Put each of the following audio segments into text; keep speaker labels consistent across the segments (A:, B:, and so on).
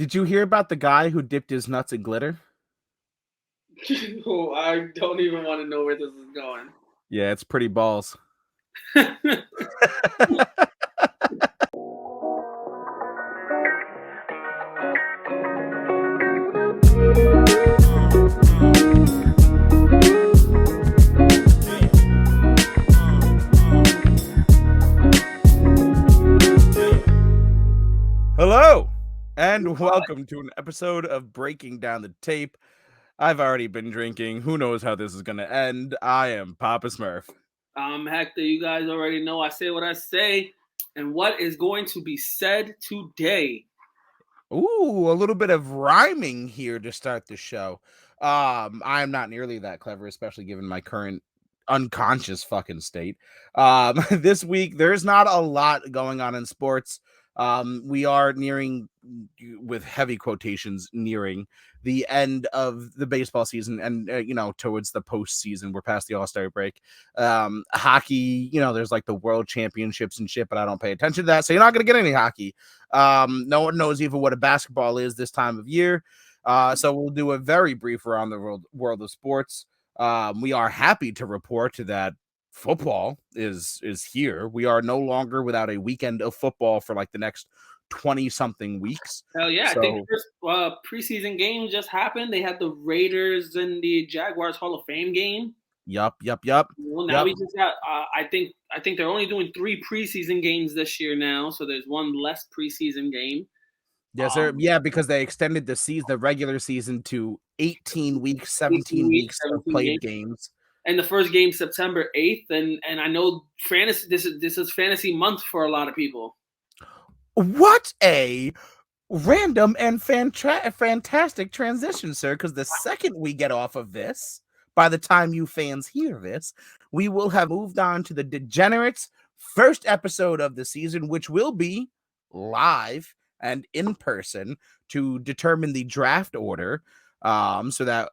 A: Did you hear about the guy who dipped his nuts in glitter?
B: Oh, I don't even want to know where this is going.
A: Yeah, it's pretty balls. Hello, and welcome to an episode of Breaking Down the Tape. I've already been drinking. Who knows how this is going to end? I am Papa Smurph.
B: Hector, you guys already know I say what I say. And what is going to be said today?
A: Ooh, a little bit of rhyming here to start the show. I'm not nearly that clever, especially given my current unconscious fucking state. This week there's not a lot going on in sports. We are nearing, with heavy quotations, nearing the end of the baseball season, and towards the postseason. We're past the All-Star break. Hockey, there's like the World Championships and shit, but I don't pay attention to that, so you're not gonna get any hockey. No one knows even what a basketball is this time of year. So we'll do a very brief around the world of sports. We are happy to report that football is here. We are no longer without a weekend of football for like the next 20 something weeks.
B: Hell yeah. I think
A: So,
B: the first preseason game just happened. They had the Raiders and the Jaguars Hall of Fame game.
A: yup.
B: Well, now we just got. I think they're only doing 3 preseason games this year now, so there's one less preseason game.
A: Yes, sir. Yeah, because they extended the regular season to 18 weeks, 17 weeks of
B: 17
A: played
B: games.
A: games.
B: And the first game September 8th, and I know fantasy. This is fantasy month for a lot of people.
A: What a random and fantastic transition, sir, because the second we get off of this, by the time you fans hear this, we will have moved on to the Degenerates' first episode of the season, which will be live and in person to determine the draft order, so that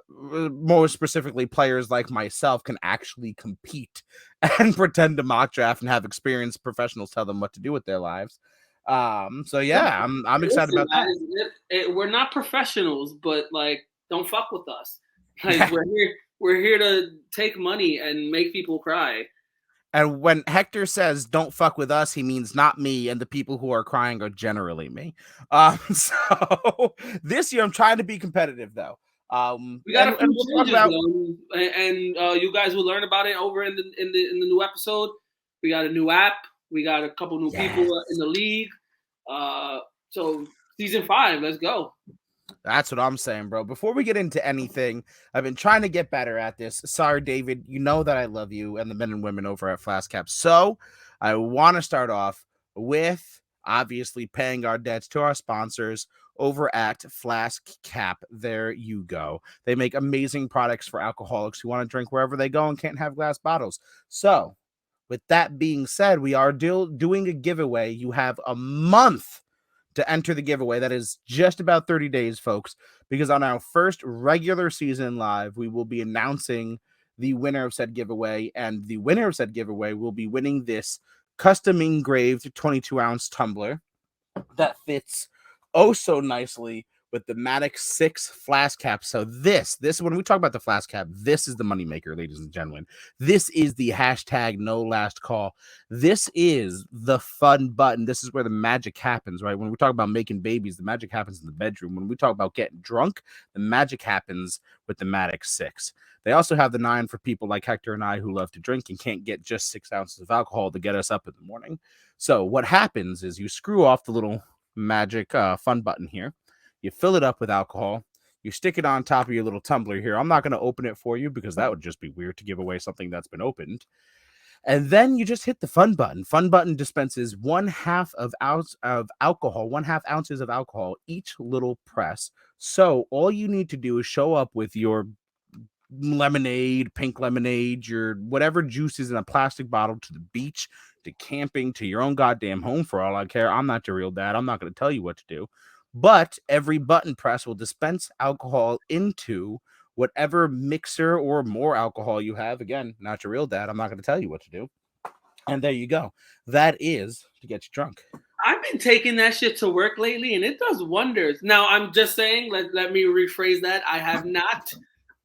A: more specifically players like myself can actually compete and pretend to mock draft and have experienced professionals tell them what to do with their lives. So yeah, I'm excited about that.
B: We're not professionals, but like, don't fuck with us. Like, we're here to take money and make people cry.
A: And when Hector says "don't fuck with us," he means not me, and the people who are crying are generally me. So this year I'm trying to be competitive, though.
B: We got a few changes, and you guys will learn about it over in the new episode. We got a new app. We got a couple new people in the league. So season 5, let's go.
A: That's what I'm saying, bro. Before we get into anything, I've been trying to get better at this. Sorry, David. You know that I love you and the men and women over at Flask Cap. So I want to start off with obviously paying our debts to our sponsors over at Flask Cap. There you go. They make amazing products for alcoholics who want to drink wherever they go and can't have glass bottles. So with that being said, we are doing a giveaway. You have a month to enter the giveaway. That is just about 30 days, folks, because on our first regular season live, we will be announcing the winner of said giveaway, and the winner of said giveaway will be winning this custom engraved 22-ounce tumbler that fits oh so nicely with the Matic 6 Flask Cap. So this, when we talk about the Flask Cap, this is the moneymaker, ladies and gentlemen. This is the hashtag no last call. This is the fun button. This is where the magic happens, right? When we talk about making babies, the magic happens in the bedroom. When we talk about getting drunk, the magic happens with the Matic 6. They also have the 9 for people like Hector and I who love to drink and can't get just 6 ounces of alcohol to get us up in the morning. So what happens is you screw off the little magic fun button here. You fill it up with alcohol. You stick it on top of your little tumbler here. I'm not going to open it for you because that would just be weird to give away something that's been opened. And then you just hit the fun button. Fun button dispenses 1/2 ounce of alcohol, 1/2 ounces of alcohol each little press. So all you need to do is show up with your lemonade, pink lemonade, your whatever juices in a plastic bottle to the beach, to camping, to your own goddamn home for all I care. I'm not your real dad. I'm not going to tell you what to do. But every button press will dispense alcohol into whatever mixer or more alcohol you have. Again, not your real dad. I'm not going to tell you what to do. And there you go. That is to get you drunk.
B: I've been taking that shit to work lately, and it does wonders. Now, I'm just saying, let me rephrase that. I have not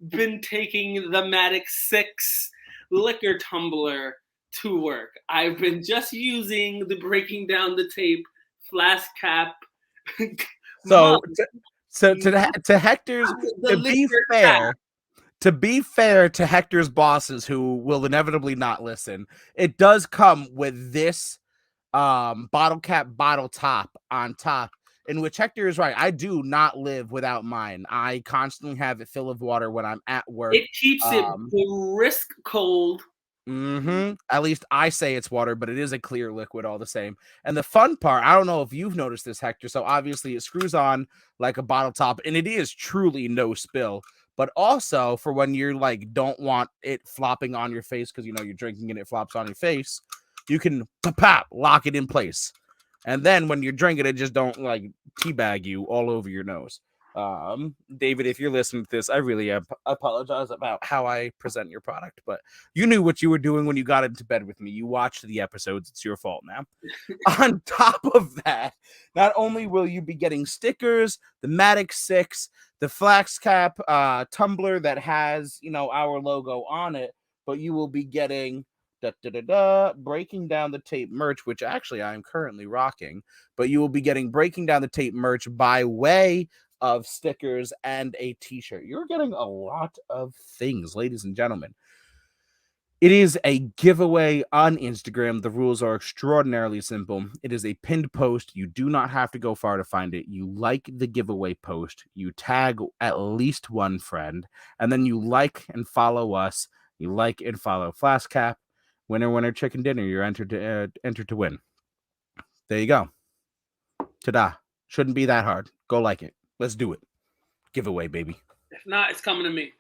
B: been taking the Matic 6 liquor tumbler to work. I've been just using the breaking down the tape flask cap mug.
A: So to Hector's,
B: The liquor cap.
A: to be fair to Hector's bosses who will inevitably not listen, it does come with this bottle cap bottle top on top, in which Hector is right. I do not live without mine. I constantly have it full of water when I'm at work.
B: It keeps it brisk cold.
A: At least I say it's water, but it is a clear liquid all the same. And the fun part, I don't know if you've noticed this, Hector. So obviously it screws on like a bottle top, and it is truly no spill. But also for when you're like don't want it flopping on your face because you know you're drinking and it flops on your face, you can pop lock it in place. And then when you're drinking it, just don't like teabag you all over your nose. David, if you're listening to this, I really apologize about how I present your product, but you knew what you were doing when you got into bed with me. You watched the episodes. It's your fault now. On top of that, not only will you be getting stickers, the Matic 6, the flax cap tumbler that has, you know, our logo on it, but you will be getting breaking down the tape merch, which actually I am currently rocking, but you will be getting breaking down the tape merch by way of stickers and a t-shirt. You're getting a lot of things, ladies and gentlemen. It is a giveaway on Instagram. The rules are extraordinarily simple. It is a pinned post. You do not have to go far to find it. You like the giveaway post, you tag at least one friend, and then you like and follow us. You like and follow Flask Cap. Winner, chicken dinner. You're entered to win. There you go. Ta-da. Shouldn't be that hard. Go like it. Let's do it. Giveaway, baby.
B: If not, it's coming to me.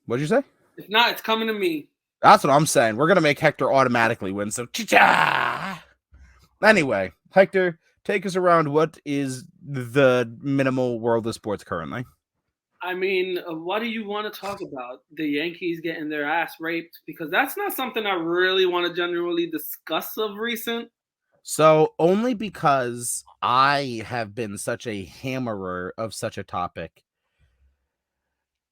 A: What'd you say?
B: If not, it's coming to me.
A: That's what I'm saying. We're going to make Hector automatically win. So, cha-cha! Anyway, Hector, take us around. What is the minimal world of sports currently?
B: I mean, what do you want to talk about? The Yankees getting their ass raped? Because that's not something I really want to generally discuss of recent.
A: So, only because I have been such a hammerer of such a topic.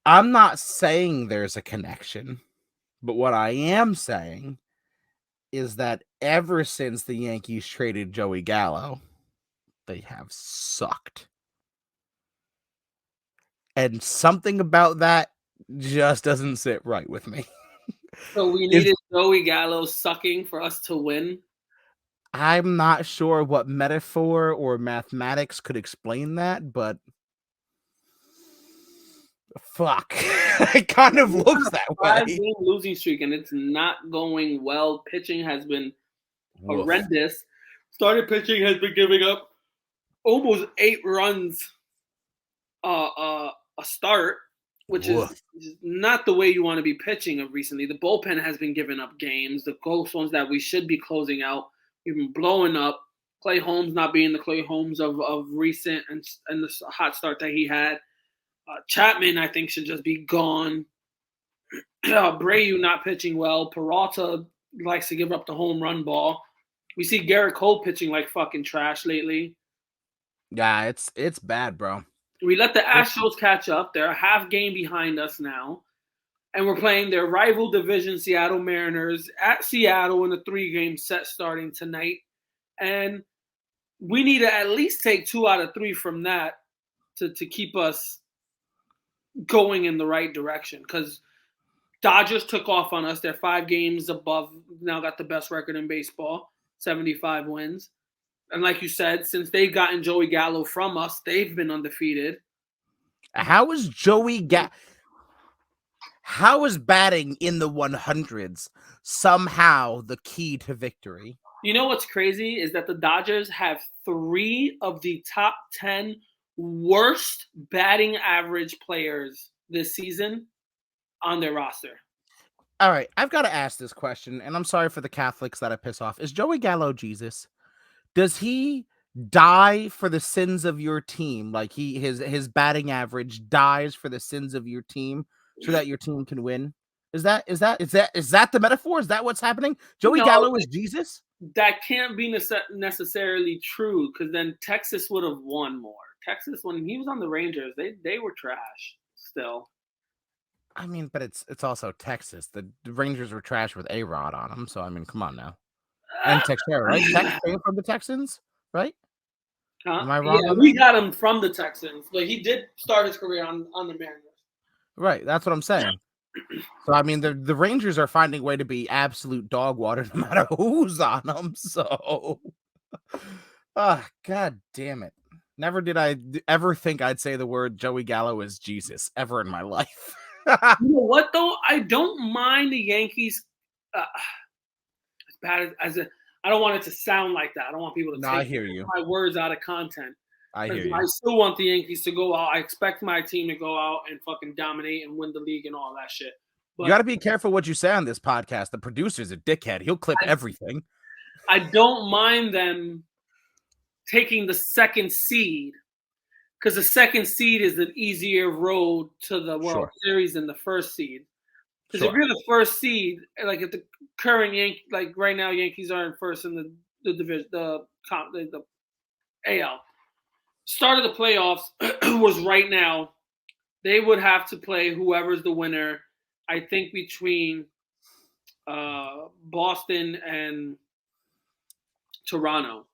A: I'm not saying there's a connection, but what I am saying is that ever since the Yankees traded Joey Gallo, they have sucked. And something about that just doesn't sit right with me.
B: So we needed Joey Gallo sucking for us to win?
A: I'm not sure what metaphor or mathematics could explain that, but fuck. It kind of looks that way.
B: 5-game losing streak, and it's not going well. Pitching has been horrendous. Started pitching has been giving up almost 8 runs a start, which is not the way you want to be pitching of recently. The bullpen has been giving up games. The close ones that we should be closing out, we've been blowing up. Clay Holmes not being the Clay Holmes of recent and the hot start that he had. Chapman, I think, should just be gone. Brayu not pitching well. Peralta likes to give up the home run ball. We see Garrett Cole pitching like fucking trash lately.
A: Yeah, it's bad, bro.
B: We let the Astros catch up. They're a half game behind us now. And we're playing their rival division, Seattle Mariners, at Seattle in a 3-game set starting tonight. And we need to at least take 2 out of 3 from that to keep us going in the right direction. Because Dodgers took off on us. They're 5 games above, now got the best record in baseball, 75 wins. And like you said, since they've gotten Joey Gallo from us, they've been undefeated.
A: How is how is batting in the 100s somehow the key to victory?
B: You know what's crazy is that the Dodgers have 3 of the top 10 worst batting average players this season on their roster.
A: All right, I've got to ask this question, and I'm sorry for the Catholics that I piss off. Is Joey Gallo Jesus? Does he die for the sins of your team? Like his batting average dies for the sins of your team so that your team can win? Is that the metaphor? Is that what's happening? Joey
B: No,
A: Gallo is Jesus?
B: that can't be necessarily true because then Texas would have won more. Texas, when he was on the Rangers, they were trash still.
A: I mean, but it's also Texas. The Rangers were trash with A-Rod on them, so I mean, come on now. And Teixeira, right? Tex came from the Texans, right? Am I wrong
B: Yeah,
A: on
B: we
A: that?
B: got him from the Texans, but he did start his career on the Mariners.
A: Right, that's what I'm saying. So I mean, the Rangers are finding a way to be absolute dog water no matter who's on them. So, god damn it! Never did I ever think I'd say the word Joey Gallo is Jesus ever in my life.
B: You know what though? I don't mind the Yankees. As bad as I don't want it to sound like that. I don't want people to
A: I
B: take
A: hear you.
B: my words out of content.
A: I hear you.
B: I still want the Yankees to go out. I expect my team to go out and fucking dominate and win the league and all that shit. But
A: you got to be careful what you say on this podcast. The producer's a dickhead. He'll clip everything.
B: I don't mind them taking the second seed because the second seed is an easier road to the World Series than the first seed. Because if you're the first seed, like if the current like right now Yankees are in first in the division, the AL. Start of the playoffs was right now. They would have to play whoever's the winner. I think between Boston and Toronto.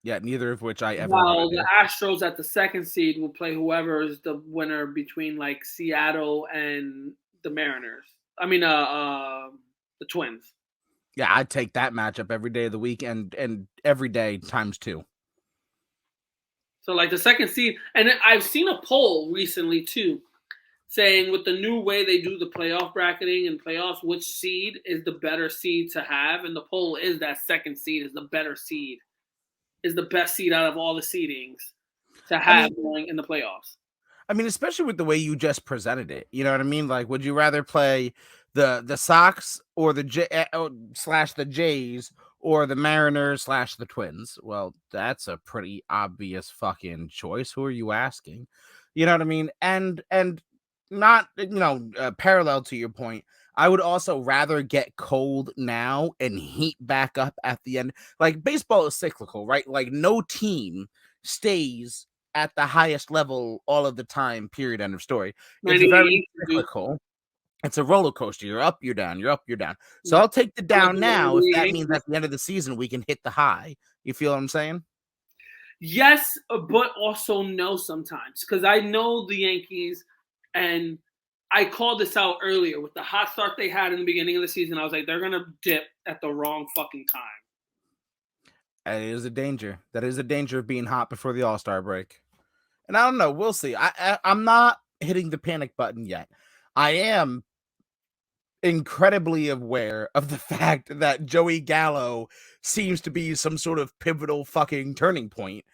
A: Yeah, neither of which I ever.
B: While the Astros at the second seed will play whoever is the winner between like Seattle and the Mariners. I mean, the Twins.
A: Yeah, I'd take that matchup every day of the week and every day times 2.
B: So like the second seed, and I've seen a poll recently too, saying with the new way they do the playoff bracketing and playoffs, which seed is the better seed to have, and the poll is that second seed is the better seed, is the best seed out of all the seedings to have going in the playoffs.
A: I mean, especially with the way you just presented it, you know what I mean? Like, would you rather play the Sox or the the Jays or the Mariners / the Twins? Well, that's a pretty obvious fucking choice. Who are you asking? You know what I mean? And not, parallel to your point, I would also rather get cold now and heat back up at the end. Like, baseball is cyclical, right? Like, no team stays at the highest level all of the time, period, end of story. It's very cyclical. It's a roller coaster. You're up, you're down, you're up, you're down. So I'll take the down now if that means at the end of the season we can hit the high. You feel what I'm saying?
B: Yes, but also no sometimes. Because I know the Yankees, and I called this out earlier with the hot start they had in the beginning of the season. I was like, they're going to dip at the wrong fucking time.
A: That is a danger. That is a danger of being hot before the All-Star break. And I don't know. We'll see. I'm not hitting the panic button yet. I am incredibly aware of the fact that Joey Gallo seems to be some sort of pivotal fucking turning point.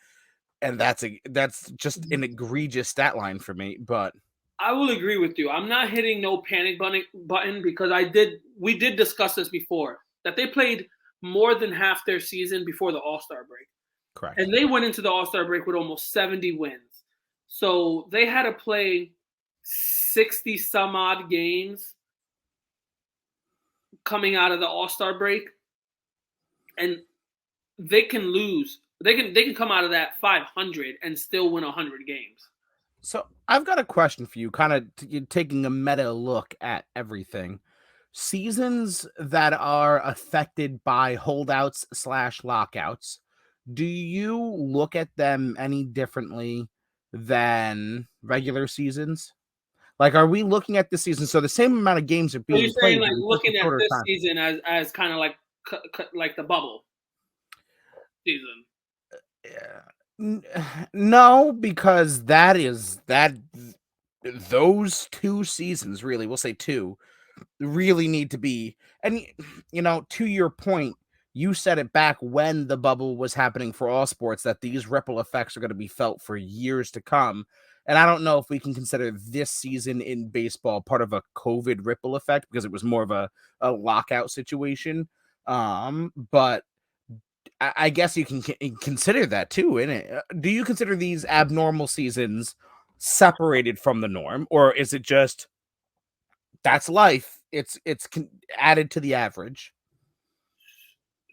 A: And that's just an egregious stat line for me. But
B: I will agree with you. I'm not hitting no panic button because we did discuss this before, that they played more than half their season before the All-Star break.
A: Correct.
B: And they went into the All-Star break with almost 70 wins. So they had to play 60 some odd games coming out of the All-Star break. And they can lose. They can come out of that 500 and still win 100 games.
A: So I've got a question for you, kind of taking a meta look at everything. Seasons that are affected by holdouts / lockouts, do you look at them any differently than regular seasons? Like, are we looking at this season? So the same amount of games are being played.
B: Like looking at this season as kind of like the bubble season.
A: No, because those 2 seasons, really, we'll say 2, really need to be. And to your point, you said it back when the bubble was happening for all sports, that these ripple effects are going to be felt for years to come. And I don't know if we can consider this season in baseball part of a COVID ripple effect, because it was more of a lockout situation. But I guess you can consider that too, innit? Do you consider these abnormal seasons separated from the norm, or is it just that's life? it's added to the average.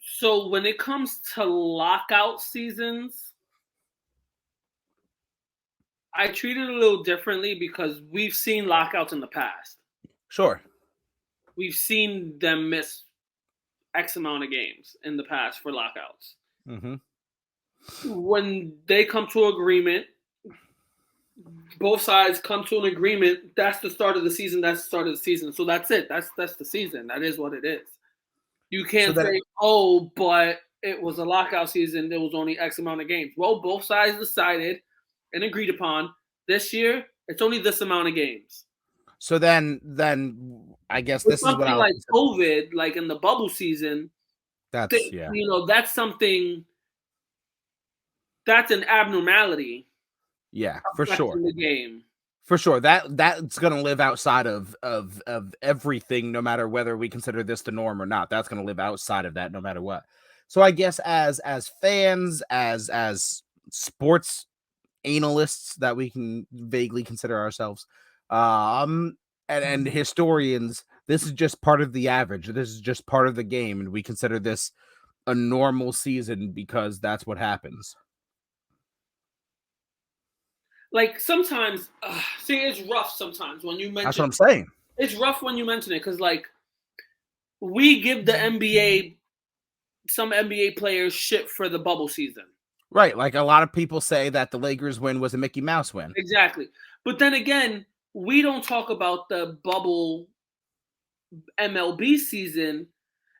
B: So when it comes to lockout seasons, I treat it a little differently because we've seen lockouts in the past.
A: Sure.
B: We've seen them miss X amount of games in the past for lockouts.
A: Mm-hmm.
B: When they come to agreement, both sides come to an agreement. That's the start of the season. That's the start of the season. So that's it. That's the season. That is what it is. You can't say, oh, but it was a lockout season. There was only X amount of games. Well, both sides decided and agreed upon this year. It's only this amount of games.
A: So then I guess this is what
B: something like COVID, like in the bubble season. That's something. That's an abnormality.
A: Yeah, for sure.
B: The game.
A: For sure. That's going to live outside of everything, no matter whether we consider this the norm or not. That's going to live outside of that no matter what. So I guess as fans, as sports analysts that we can vaguely consider ourselves, and historians, this is just part of the average. This is just part of the game, and we consider this a normal season because that's what happens.
B: Like sometimes, see, it's rough sometimes when you mention.
A: That's what I'm saying.
B: It's rough when you mention it because, like, we give the NBA, some NBA players shit for the bubble season.
A: Right, like a lot of people say that the Lakers win was a Mickey Mouse win.
B: Exactly. But then again, we don't talk about the bubble MLB season.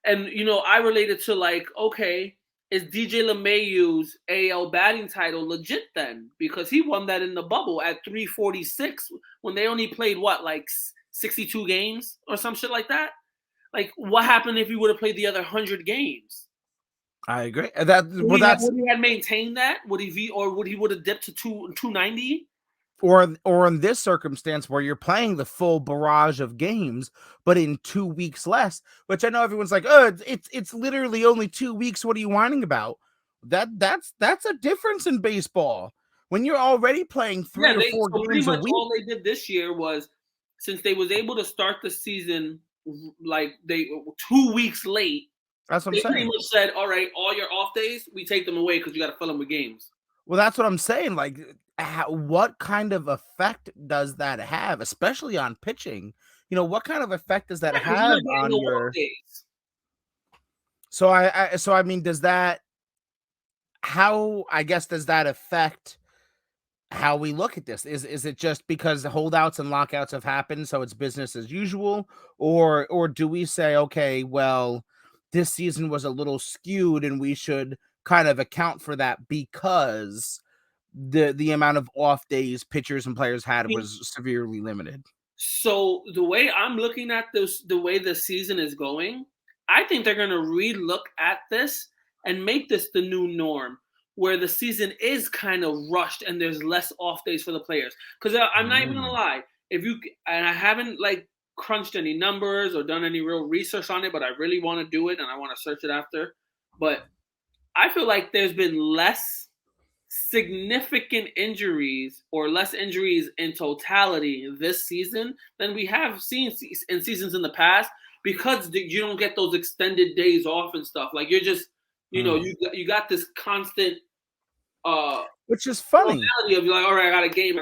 B: And, I relate it to, like, okay, is DJ LeMayu's AL batting title legit then? Because he won that in the bubble at 346 when they only played, 62 games or some shit like that? Like, what happened if he would have played the other 100 games?
A: I agree.
B: Would he have maintained that? Would he would have dipped to 290?
A: Or in this circumstance where you're playing the full barrage of games, but in 2 weeks less, which I know everyone's like, oh, it's literally only 2 weeks. What are you whining about? That's a difference in baseball when you're already playing 3 or 4 games a week.
B: All they did this year was, since they was able to start the season like they 2 weeks late.
A: That's what I'm saying.
B: They pretty much said, all right, all your off days, we take them away because you got to fill them with games.
A: Well, that's what I'm saying. Like, what kind of effect does that have, especially on pitching? What kind of effect does that have on your days? So I mean, does that affect how we look at this? Is it just because the holdouts and lockouts have happened, so it's business as usual, or do we say, okay, well, this season was a little skewed and we should kind of account for that because the amount of off days pitchers and players had was severely limited?
B: So the way I'm looking at this, the way the season is going, I think they're going to re-look at this and make this the new norm, where the season is kind of rushed and there's less off days for the players. Because I'm not even going to lie, and I haven't crunched any numbers or done any real research on it, but I really want to do it and I want to search it after. But I feel like there's been less significant injuries or less injuries in totality this season than we have seen in seasons in the past, because you don't get those extended days off and stuff. Like, you're just, you got this constant,
A: which is funny.
B: Of like, all right, I got a game.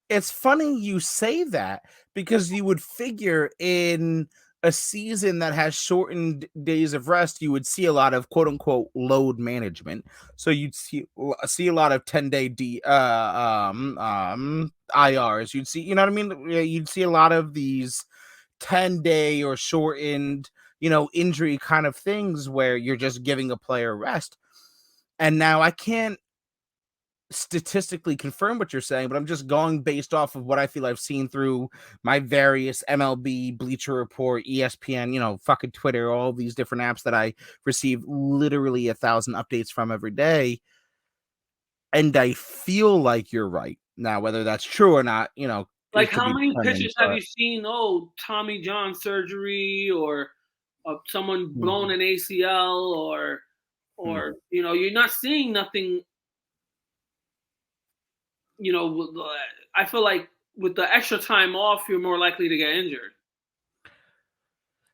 A: It's funny you say that, because you would figure in a season that has shortened days of rest, you would see a lot of quote unquote load management. So you'd see a lot of 10-day IRs. You'd see, you know what I mean? You'd see a lot of these 10-day or shortened, injury kind of things where you're just giving a player rest. And now I can't statistically confirm what you're saying, but I'm just going based off of what I feel I've seen through my various MLB, Bleacher Report, ESPN, fucking Twitter, all these different apps that I receive literally 1,000 updates from every day. And I feel like you're right. Now, whether that's true or not,
B: like, how many pitches have you seen? Oh, Tommy John surgery, or someone blown an ACL, or you're not seeing nothing. I feel like with the extra time off, you're more likely to get injured.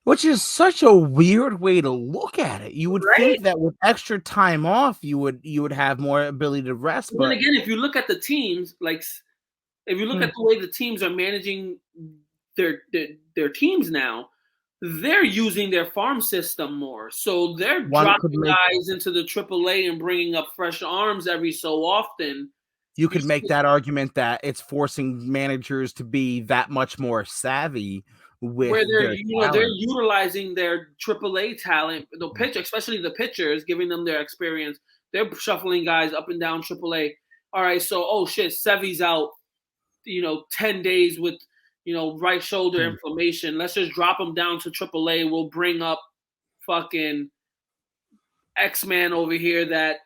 A: Which is such a weird way to look at it. You would
B: Right?
A: think that with extra time off, you would have more ability to rest,
B: But then
A: but
B: again, if you look at the teams, like if you look
A: hmm,
B: at the way the teams are managing their teams now, they're using their farm system more. So they're
A: one could
B: dropping
A: make
B: guys into the AAA and bringing up fresh arms every so often.
A: you
B: You
A: could make
B: see,
A: that argument that it's forcing managers to be that much more savvy with
B: where
A: their
B: they're
A: talent.
B: utilizing their AAA talent, the pitch, especially the pitchers, giving them their experience. They're shuffling guys up and down AAA. All right, so oh shit, Sevy's out, 10 days with, right shoulder
A: Hmm.
B: inflammation. Let's just drop him down to AAA. We'll bring up fucking X-Man over here that,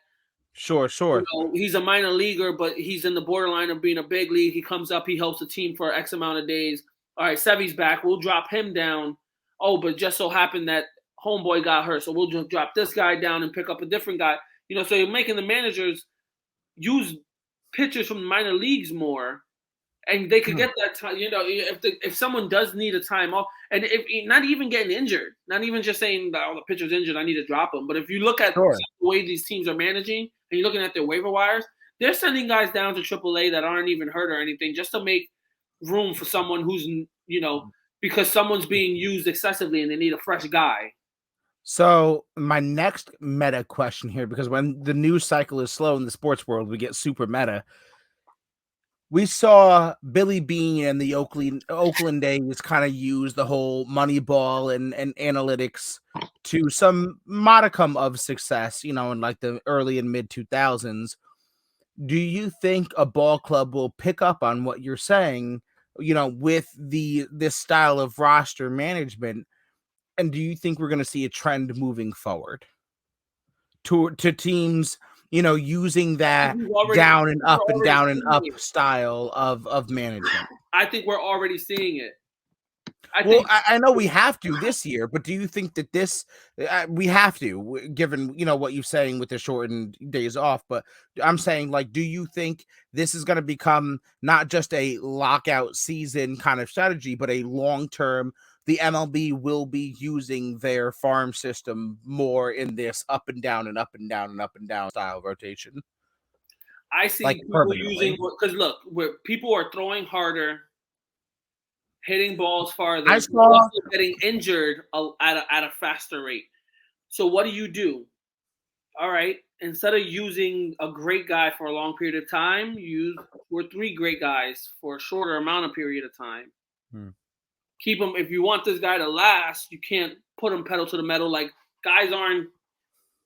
A: Sure, sure.
B: he's a minor leaguer, but he's in the borderline of being a big league. He comes up, he helps the team for X amount of days. All right, Sevy's back. We'll drop him down. Oh, but just so happened that homeboy got hurt. So we'll just drop this guy down and pick up a different guy. So you're making the managers use pitchers from the minor leagues more, and they could
A: Hmm.
B: get that time. If someone does need a time off, and if not even getting injured, not even just saying that the pitcher's injured, I need to drop him. But if you look at
A: Sure.
B: the way these teams are managing, and you're looking at their waiver wires, they're sending guys down to AAA that aren't even hurt or anything, just to make room for someone who's because someone's being used excessively and they need a fresh guy.
A: So my next meta question here, because when the news cycle is slow in the sports world, we get super meta. We saw Billy Bean and the Oakland A's kind of use the whole money ball and analytics to some modicum of success, in like the early and mid 2000s. Do you think a ball club will pick up on what you're saying, with this style of roster management? And do you think we're going to see a trend moving forward to teams, using
B: I think
A: that
B: we've already, I
A: down and
B: think we're
A: up and
B: already
A: down and
B: seeing
A: up
B: it.
A: style of management?
B: I think we're already seeing it. I
A: Well,
B: think
A: I know we have to this year, but do you think that we have to, given what you're saying with the shortened days off? But I'm saying, like, do you think this is going to become not just a lockout season kind of strategy, but a long term? The MLB will be using their farm system more in this up and down and up and down and up and down style rotation,
B: I
A: like
B: see people using,
A: permanently.
B: because look, where people are throwing harder, hitting balls
A: I
B: farther, but
A: saw
B: also getting injured at a faster rate. So what do? All right, instead of using a great guy for a long period of time, use 2 or 3 great guys for a shorter amount of period of time.
A: Hmm.
B: Keep him. If you want this guy to last, you can't put him pedal to the metal. Like, guys aren't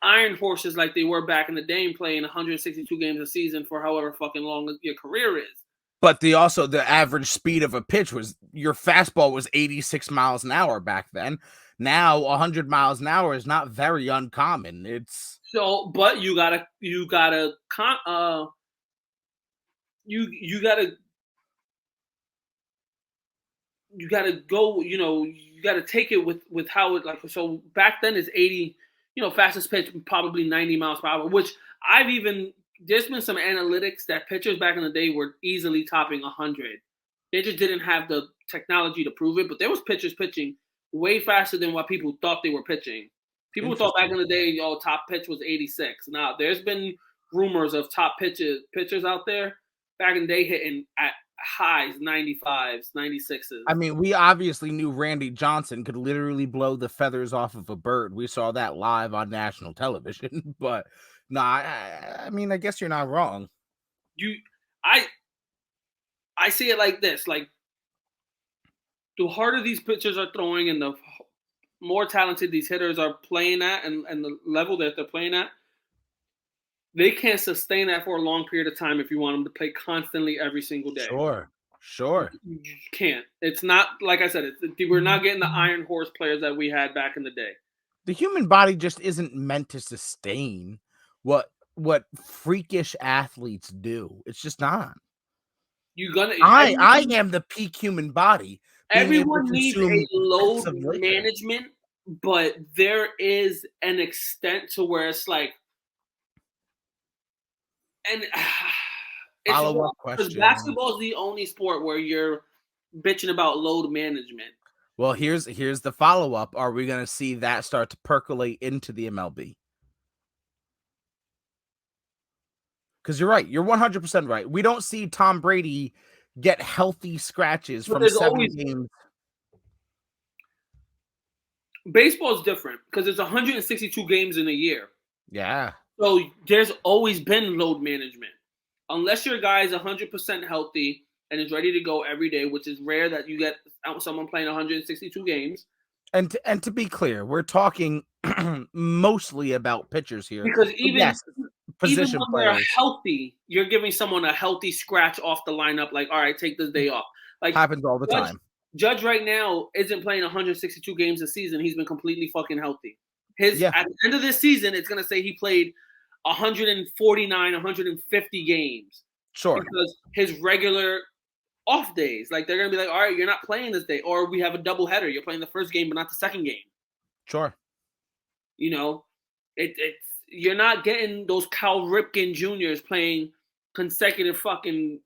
B: iron horses like they were back in the day, playing 162 games a season for however fucking long your career is.
A: But the average speed of a pitch was your fastball was 86 miles an hour back then. Now 100 miles an hour is not very uncommon. It's
B: So, but you gotta go. You gotta take it with how it, like. So back then it's 80. Fastest pitch probably 90 miles per hour. Which there's been some analytics that pitchers back in the day were easily topping 100. They just didn't have the technology to prove it. But there was pitchers pitching way faster than what people thought they were pitching. People thought back
A: interesting.
B: in the day, top pitch was 86. Now there's been rumors of top pitchers out there back in the day hitting at highs, 95s, 96s.
A: I mean, we obviously knew Randy Johnson could literally blow the feathers off of a bird. We saw that live on national television. But no, I mean, I guess you're not wrong.
B: You, I, I see it like this: like, the harder these pitchers are throwing, and the more talented these hitters are playing at, and the level that they're playing at, they can't sustain that for a long period of time if you want them to play constantly every single day.
A: Sure, sure.
B: You can't. It's not, like I said. We're not getting the iron horse players that we had back in the day.
A: The human body just isn't meant to sustain what freakish athletes do. It's just not.
B: You're gonna
A: I am the peak human body being able to
B: Everyone needs a
A: consume
B: load
A: bits of liquor.
B: management, but there is an extent to where it's like, and it's
A: Follow-up
B: because
A: question.
B: basketball is the only sport where you're bitching about load management.
A: Well, here's the follow-up. Are we going to see that start to percolate into the MLB? Because you're right. You're 100% right. We don't see Tom Brady get healthy scratches
B: But
A: from
B: there's
A: 7
B: always
A: games.
B: baseball is different because there's 162 games in a year.
A: Yeah.
B: So there's always been load management. Unless your guy is 100% healthy and is ready to go every day, which is rare that you get someone playing 162 games.
A: And to be clear, we're talking mostly about pitchers here.
B: Because
A: But yes,
B: even
A: position
B: when they're
A: players
B: healthy, you're giving someone a healthy scratch off the lineup. Like, all right, take this day off. Like
A: happens all the time.
B: Judge right now isn't playing 162 games a season. He's been completely fucking healthy. At the end of this season, it's gonna say he played 149, 150 games.
A: Sure.
B: Because his regular off days, like they're gonna be like, all right, you're not playing this day, or we have a double header. You're playing the first game, but not the second game.
A: Sure.
B: You know, it's you're not getting those Cal Ripken Juniors playing consecutive fucking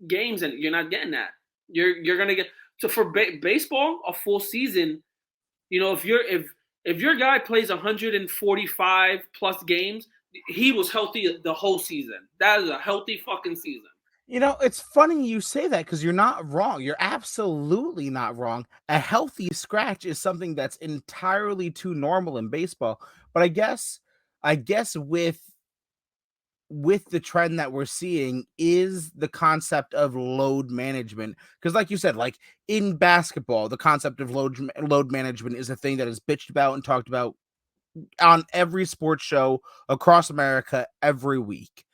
B: games, and you're not getting that. You're gonna get for baseball a full season. You know, if your guy plays 145 plus games, he was healthy the whole season. That is a healthy fucking season.
A: You know, it's funny you say that because you're not wrong. You're absolutely not wrong. A healthy scratch is something that's entirely too normal in baseball. But I guess with the trend that we're seeing is the concept of load management. Because like you said, like in basketball, the concept of load management is a thing that is bitched about and talked about on every sports show across America every week.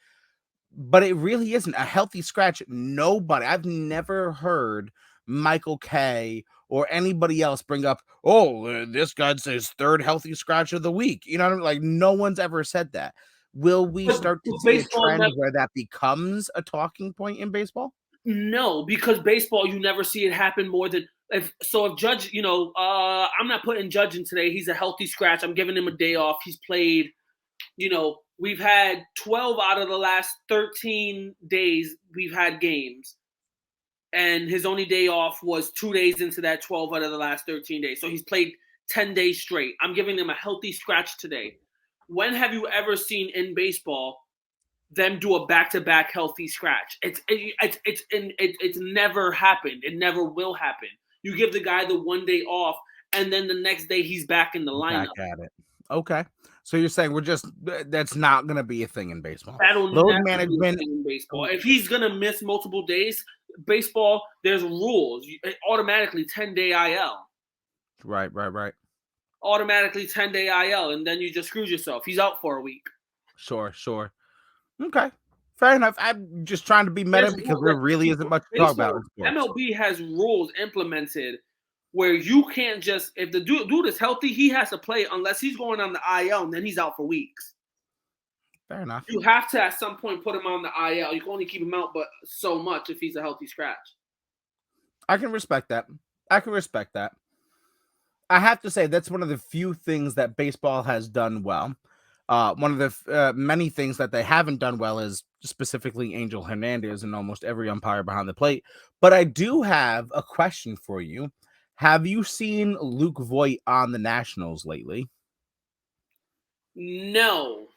A: But it really isn't a healthy scratch. I've never heard Michael K or anybody else bring up, this guy's his third healthy scratch of the week. You know, like no one's ever said that. Will we start to see a trend where that becomes a talking point in baseball?
B: No, because baseball, you never see it happen more than if Judge, I'm not putting Judge in today. He's a healthy scratch. I'm giving him a day off. He's played, we've had 12 out of the last 13 days we've had games. And his only day off was 2 days into that 12 out of the last 13 days. So he's played 10 days straight. I'm giving him a healthy scratch today. When have you ever seen in baseball them do a back-to-back healthy scratch? It's never happened. It never will happen. You give the guy the 1 day off, and then the next day he's back in the lineup.
A: Back at it. Okay. So you're saying that's not going to be a thing in baseball.
B: That'll
A: load
B: never
A: management
B: be a thing in baseball. If he's going to miss multiple days, baseball, there's rules. Automatically 10-day IL.
A: Right.
B: Automatically 10-day IL, and then you just screwed yourself. He's out for a week.
A: Sure. Okay. Fair enough. I'm just trying to be meta because there really isn't much to talk about in sports.
B: MLB has rules implemented where you can't just, if the dude is healthy, he has to play unless he's going on the IL, and then he's out for weeks.
A: Fair enough.
B: You have to at some point put him on the IL. You can only keep him out but so much if he's a healthy scratch.
A: I can respect that. I have to say that's one of the few things that baseball has done well. One of the many things that they haven't done well is specifically Angel Hernandez and almost every umpire behind the plate. But I do have a question for you. Have you seen Luke Voit on the Nationals lately?
B: No.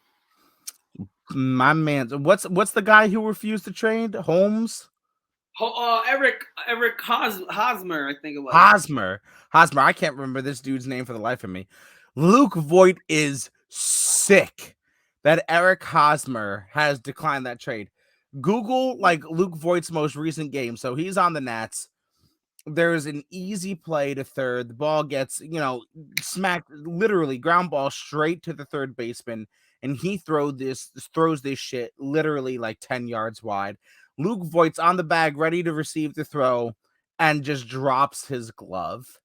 A: My man, what's the guy who refused to trade? Holmes?
B: Eric Hosmer, I think it was.
A: Hosmer. I can't remember this dude's name for the life of me. Luke Voit is sick that Eric Hosmer has declined that trade. Google like Luke Voigt's most recent game. So he's on the Nats. There's an easy play to third. The ball gets, smacked, literally ground ball straight to the third baseman. And he throws this shit literally like 10 yards wide. Luke Voigt's on the bag, ready to receive the throw, and just drops his glove.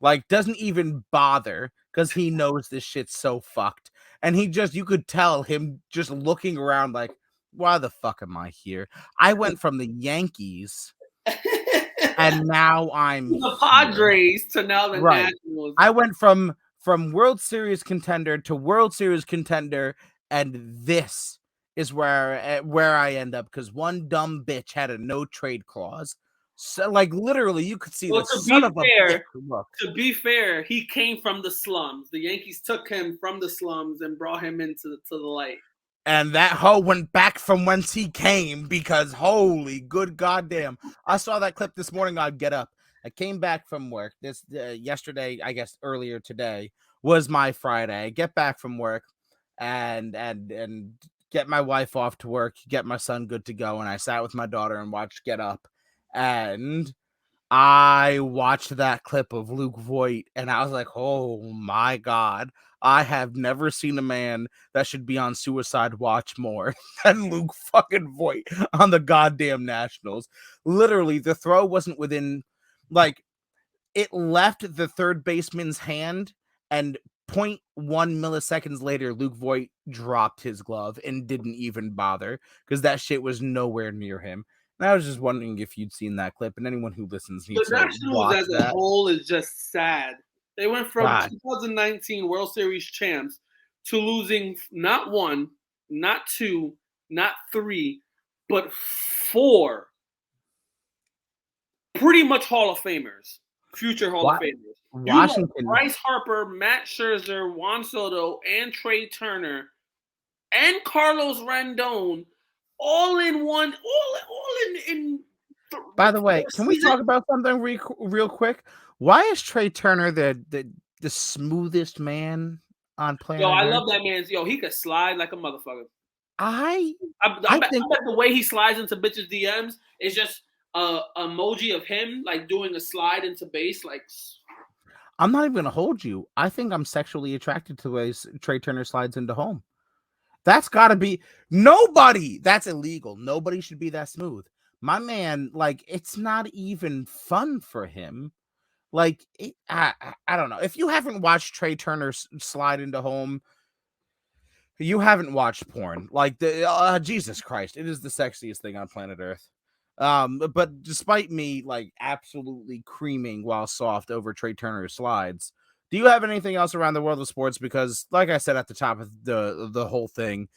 A: Like, doesn't even bother because he knows this shit's so fucked. And you could tell him just looking around like, why the fuck am I here? I went from the Yankees and now I'm
B: the Padres to now the Nationals.
A: I went from World Series contender to World Series contender, and this is where I end up because one dumb bitch had a no trade clause. So, like, literally, you could see
B: Well,
A: the son of a bitch look.
B: to be fair, he came from the slums. The Yankees took him from the slums and brought him into the light.
A: And that hoe went back from whence he came because holy good goddamn. I saw that clip this morning on Get Up. I came back from work. This yesterday, I guess earlier today was my Friday. I get back from work and get my wife off to work, get my son good to go, and I sat with my daughter and watched Get Up. And I watched that clip of Luke Voigt and I was like, oh my God, I have never seen a man that should be on suicide watch more than Luke fucking Voigt on the goddamn Nationals. Literally, the throw wasn't within, like, it left the third baseman's hand, and 0.1 milliseconds later, Luke Voigt dropped his glove and didn't even bother because that shit was nowhere near him. And I was just wondering if you'd seen that clip, and anyone who listens needs
B: The
A: to
B: Nationals
A: watch
B: as a
A: that.
B: whole is just sad. They went from
A: God.
B: 2019 World Series champs to losing not one, not two, not three, but four pretty much Hall of Famers, future Hall of Famers.
A: Washington.
B: You let Bryce Harper, Matt Scherzer, Juan Soto, and Trey Turner, and Carlos Rendon, all in one, all in.
A: By the way, can we talk about something real quick? Why is Trey Turner the smoothest man on planet
B: Yo, I
A: Earth?
B: love that man's. Yo, he could slide like a motherfucker.
A: I
B: bet the way he slides into bitches' DMs is just a emoji of him like doing a slide into base. Like,
A: I'm not even gonna hold you. I think I'm sexually attracted to the way Trey Turner slides into home. That's got to be nobody. That's illegal. Nobody should be that smooth. My man, like, it's not even fun for him. Like, I don't know. If you haven't watched Trey Turner slide into home, you haven't watched porn. Like, Jesus Christ, it is the sexiest thing on planet Earth. But despite me, like, absolutely creaming while soft over Trey Turner's slides, do you have anything else around the world of sports? Because, like I said at the top of the whole thing,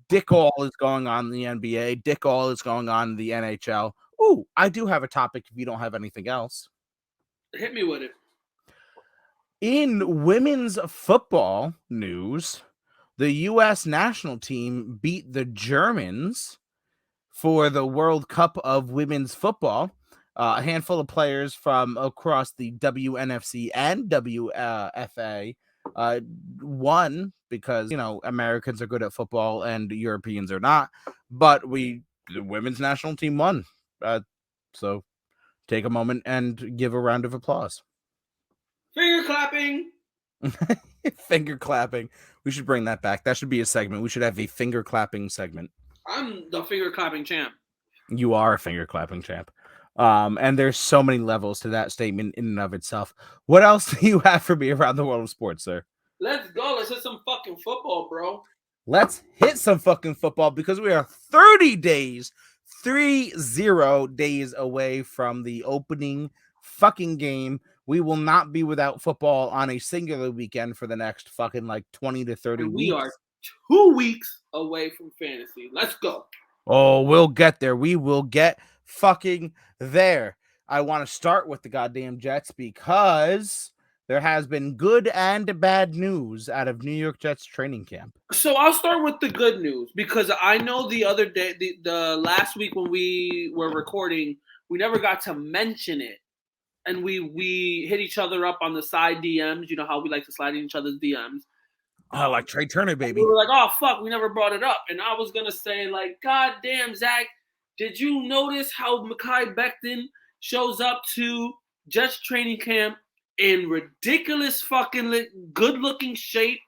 A: dick all is going on in the NBA. Dick all is going on in the NHL. Ooh, I do have a topic if you don't have anything else.
B: Hit me with it.
A: In women's football news, the U.S. national team beat the Germans for the World Cup of women's football. A handful of players from across the WNFC and WFA won because, you know, Americans are good at football and Europeans are not. But the women's national team won. So take a moment and give a round of applause.
B: Finger clapping.
A: Finger clapping. We should bring that back. That should be a segment. We should have a finger clapping segment.
B: I'm the finger clapping champ.
A: You are a finger clapping champ. And there's so many levels to that statement in and of itself. What else do you have for me around the world of sports, sir?
B: Let's go. Let's hit some fucking football, bro.
A: Let's hit some fucking football because we are 30 days away from the opening fucking game. We will not be without football on a singular weekend for the next fucking like 20 to 30 weeks.
B: We are 2 weeks away from fantasy. Let's go.
A: Oh, we'll get there. We will get fucking there. I want to start with the goddamn Jets because there has been good and bad news out of New York Jets training camp.
B: So I'll start with the good news because I know the other day, the last week when we were recording, we never got to mention it. And we hit each other up on the side DMs. You know how we like to slide in each other's DMs.
A: Oh, like Trey Turner, baby.
B: We were like, oh, fuck, we never brought it up. And I was going to say, like, God damn, Zach, did you notice how Mekhi Becton shows up to Jets training camp in ridiculous fucking good-looking shape,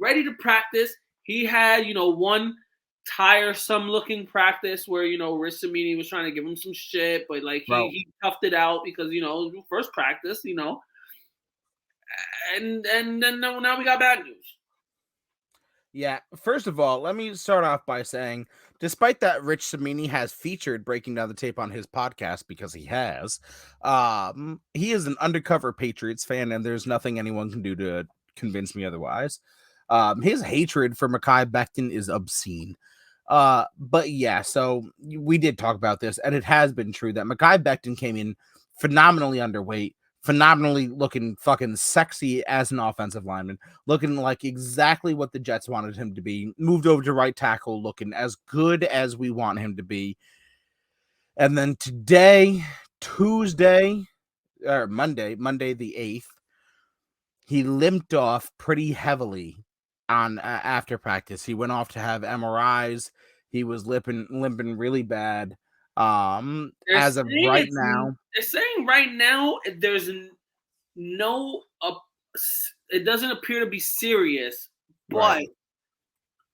B: ready to practice? He had, you know, one tiresome-looking practice where, you know, Rich Samini was trying to give him some shit, but, like, he toughed it out because, you know, first practice, you know. And then now we got bad news.
A: Yeah, first of all, let me start off by saying, despite that Rich Samini has featured Breaking Down the Tape on his podcast, because he has, he is an undercover Patriots fan, and there's nothing anyone can do to convince me otherwise. His hatred for Mekhi Becton is obscene. But yeah, so we did talk about this, and it has been true that Mekhi Becton came in phenomenally underweight, phenomenally looking fucking sexy as an offensive lineman, looking like exactly what the Jets wanted him to be, moved over to right tackle, looking as good as we want him to be. And then today, Tuesday, or Monday the 8th, he limped off pretty heavily on after practice. He went off to have MRIs. He was limping really bad. As of right now,
B: they're saying right now there's no it doesn't appear to be serious, but
A: right.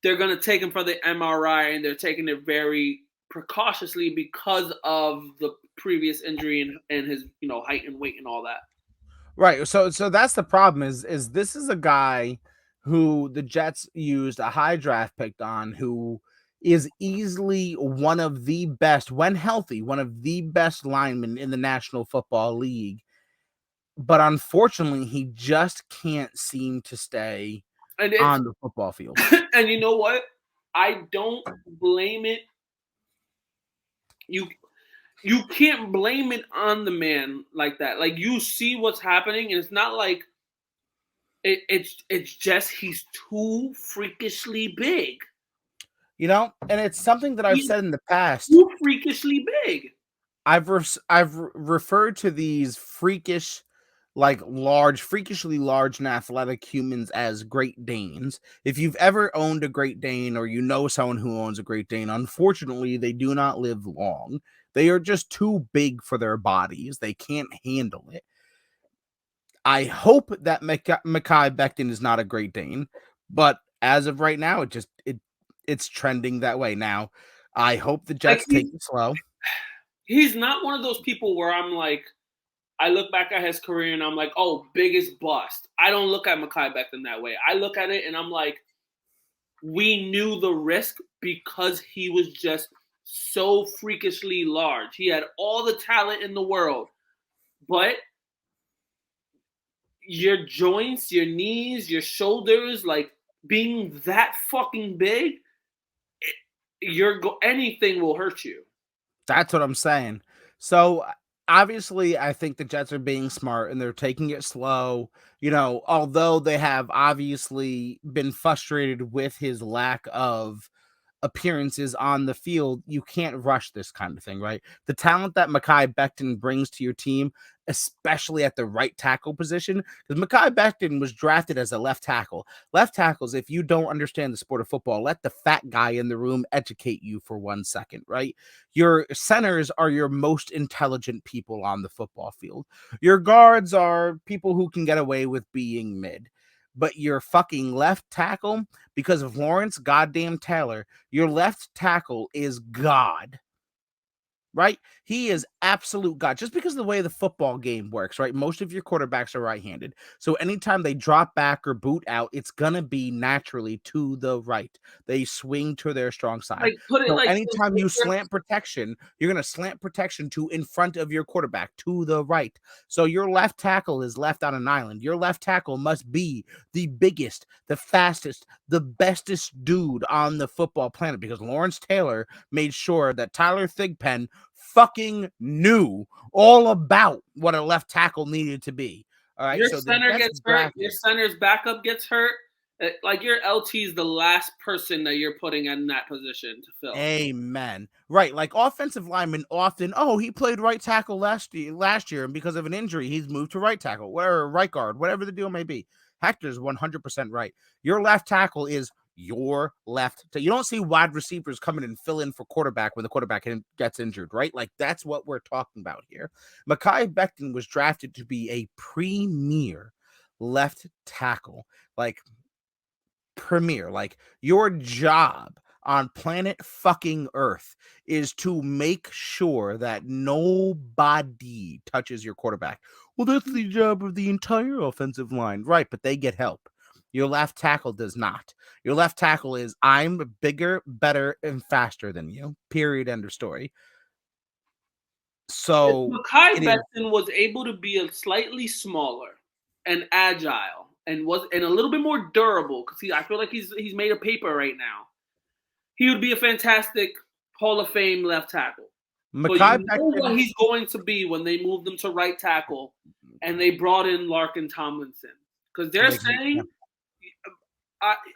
B: they're going to take him for the MRI, and they're taking it very precautiously because of the previous injury and his height and weight and all that.
A: Right. So that's the problem is this is a guy who the Jets used a high draft pick on, who is easily one of the best, when healthy, one of the best linemen in the National Football League. But unfortunately, he just can't seem to stay on the football field.
B: And you know what? I don't blame it. You can't blame it on the man like that. Like, you see what's happening, and it's not like it's just he's too freakishly big.
A: And it's something that I've said in the past.
B: Too freakishly big.
A: I've referred to these freakishly large and athletic humans as Great Danes. If you've ever owned a Great Dane, or you know someone who owns a Great Dane, unfortunately, they do not live long. They are just too big for their bodies. They can't handle it. I hope that Mekhi Becton is not a Great Dane, but as of right now, it's trending that way. Now, I hope the Jets take it slow.
B: He's not one of those people where I'm like, I look back at his career and I'm like, oh, biggest bust. I don't look at Mekhi Becton that way. I look at it and I'm like, we knew the risk because he was just so freakishly large. He had all the talent in the world, but your joints, your knees, your shoulders, like, being that fucking big, anything will hurt you.
A: That's what I'm saying. So obviously, I think the Jets are being smart and they're taking it slow. Although they have obviously been frustrated with his lack of appearances on the field, you can't rush this kind of thing, right? The talent that Mekhi Becton brings to your team, especially at the right tackle position, because Mekhi Becton was drafted as a left tackle. Left tackles, if you don't understand the sport of football, let the fat guy in the room educate you for 1 second, right? Your centers are your most intelligent people on the football field. Your guards are people who can get away with being mid. But your fucking left tackle, because of Lawrence goddamn Taylor, your left tackle is God. Right? He is absolute God. Just because of the way the football game works, right? Most of your quarterbacks are right-handed. So anytime they drop back or boot out, it's going to be naturally to the right. They swing to their strong side.
B: Like, put it
A: So
B: like
A: anytime you slant protection, you're going to slant protection to in front of your quarterback, to the right. So your left tackle is left on an island. Your left tackle must be the biggest, the fastest, the bestest dude on the football planet, because Lawrence Taylor made sure that Tyler Thigpen fucking knew all about what a left tackle needed to be. All right.
B: Your
A: So
B: center gets hurt, your center's backup gets hurt. Like, your LT is the last person that you're putting in that position to fill.
A: Amen. Right. Like, offensive linemen often, he played right tackle last year, and because of an injury, he's moved to right tackle, or right guard, whatever the deal may be. Hector's 100% right. Your left tackle is your left. You don't see wide receivers come in and fill in for quarterback when the quarterback gets injured, right? Like, that's what we're talking about here. Mekhi Becton was drafted to be a premier left tackle, like premier. Like, your job on planet fucking Earth is to make sure that nobody touches your quarterback. Well, that's the job of the entire offensive line, right? But they get help. Your left tackle does not. Your left tackle is, I'm bigger, better, and faster than you. Period. End of story. So
B: Mekhi Becton was able to be a slightly smaller and agile and a little bit more durable, because I feel like he's made of paper right now. he would be a fantastic Hall of Fame left tackle. But
A: Mekhi
B: you know
A: Becton,
B: what he's going to be when they moved him to right tackle and they brought in Larkin Tomlinson. Because they're saying,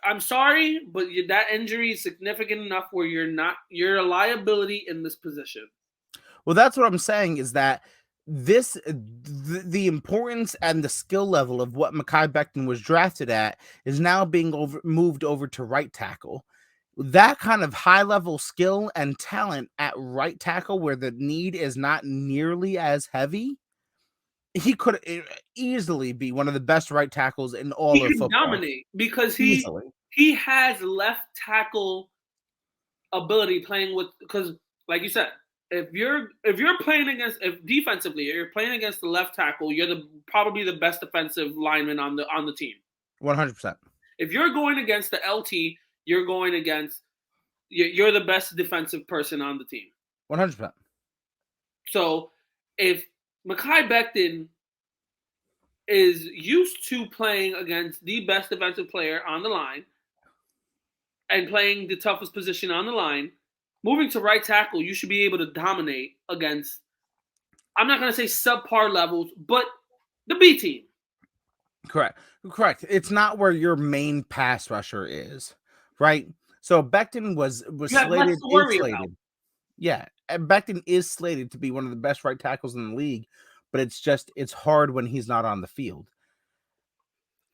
B: I'm sorry, but that injury is significant enough where you're a liability in this position.
A: Well, that's what I'm saying is that the importance and the skill level of what Mekhi Becton was drafted at is now being moved over to right tackle. That kind of high level skill and talent at right tackle, where the need is not nearly as heavy, he could easily be one of the best right tackles in all
B: He
A: of
B: can
A: football.
B: dominate because
A: Easily.
B: he has left tackle ability playing with, because like you said, if you're playing against, if defensively you're playing against the left tackle, you're probably the best defensive lineman on the team.
A: 100%.
B: If you're going against the LT, you're the best defensive person on the team.
A: 100%.
B: So if Mekhi Becton is used to playing against the best defensive player on the line and playing the toughest position on the line, moving to right tackle, you should be able to dominate against, I'm not going to say subpar levels, but the B team.
A: Correct. It's not where your main pass rusher is, right? So Becton was slated. Yeah, and Becton is slated to be one of the best right tackles in the league, but it's hard when he's not on the field.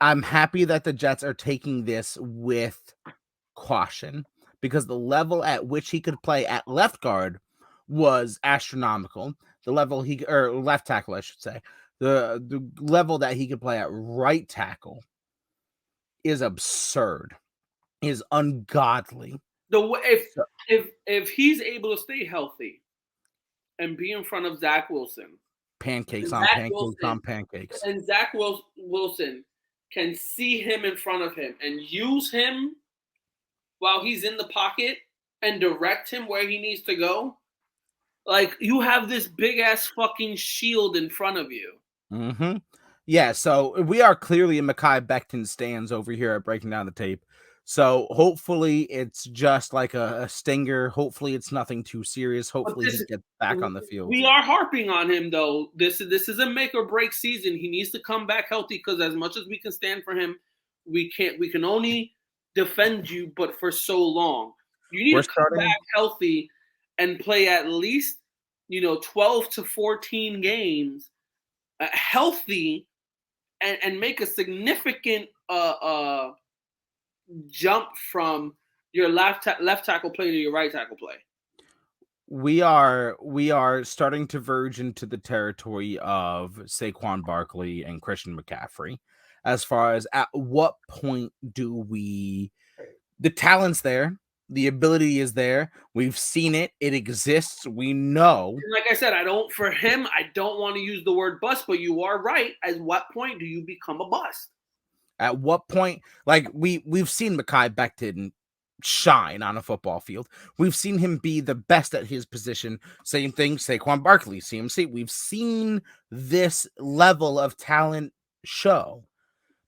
A: I'm happy that the Jets are taking this with caution because the level at which he could play at left guard was astronomical. The level left tackle, I should say. The level that he could play at right tackle is absurd, is ungodly.
B: If he's able to stay healthy and be in front of Zach Wilson,
A: pancakes on pancakes,
B: and Zach Wilson can see him in front of him and use him while he's in the pocket and direct him where he needs to go, like, you have this big ass fucking shield in front of you.
A: Mm-hmm. Yeah, so we are clearly in Mekhi Becton stands over here at Breaking Down the Tape. So hopefully it's just like a stinger. Hopefully it's nothing too serious. Hopefully he gets back on the field.
B: We are harping on him though. This is a make or break season. He needs to come back healthy because as much as we can stand for him, we can only defend you, but for so long. You need to come back healthy and play at least 12 to 14 games healthy and make a significant jump from your left tackle play to your right tackle play.
A: We are starting to verge into the territory of Saquon Barkley and Christian McCaffrey as far as at what point do the talent's there, the ability is there, we've seen it exists, we know.
B: Like I said, I don't want to use the word bust, but you are right. At what point do you become a bust?
A: At what point, like we've seen Mekhi Becton shine on a football field. We've seen him be the best at his position. Same thing, Saquon Barkley, CMC. We've seen this level of talent show.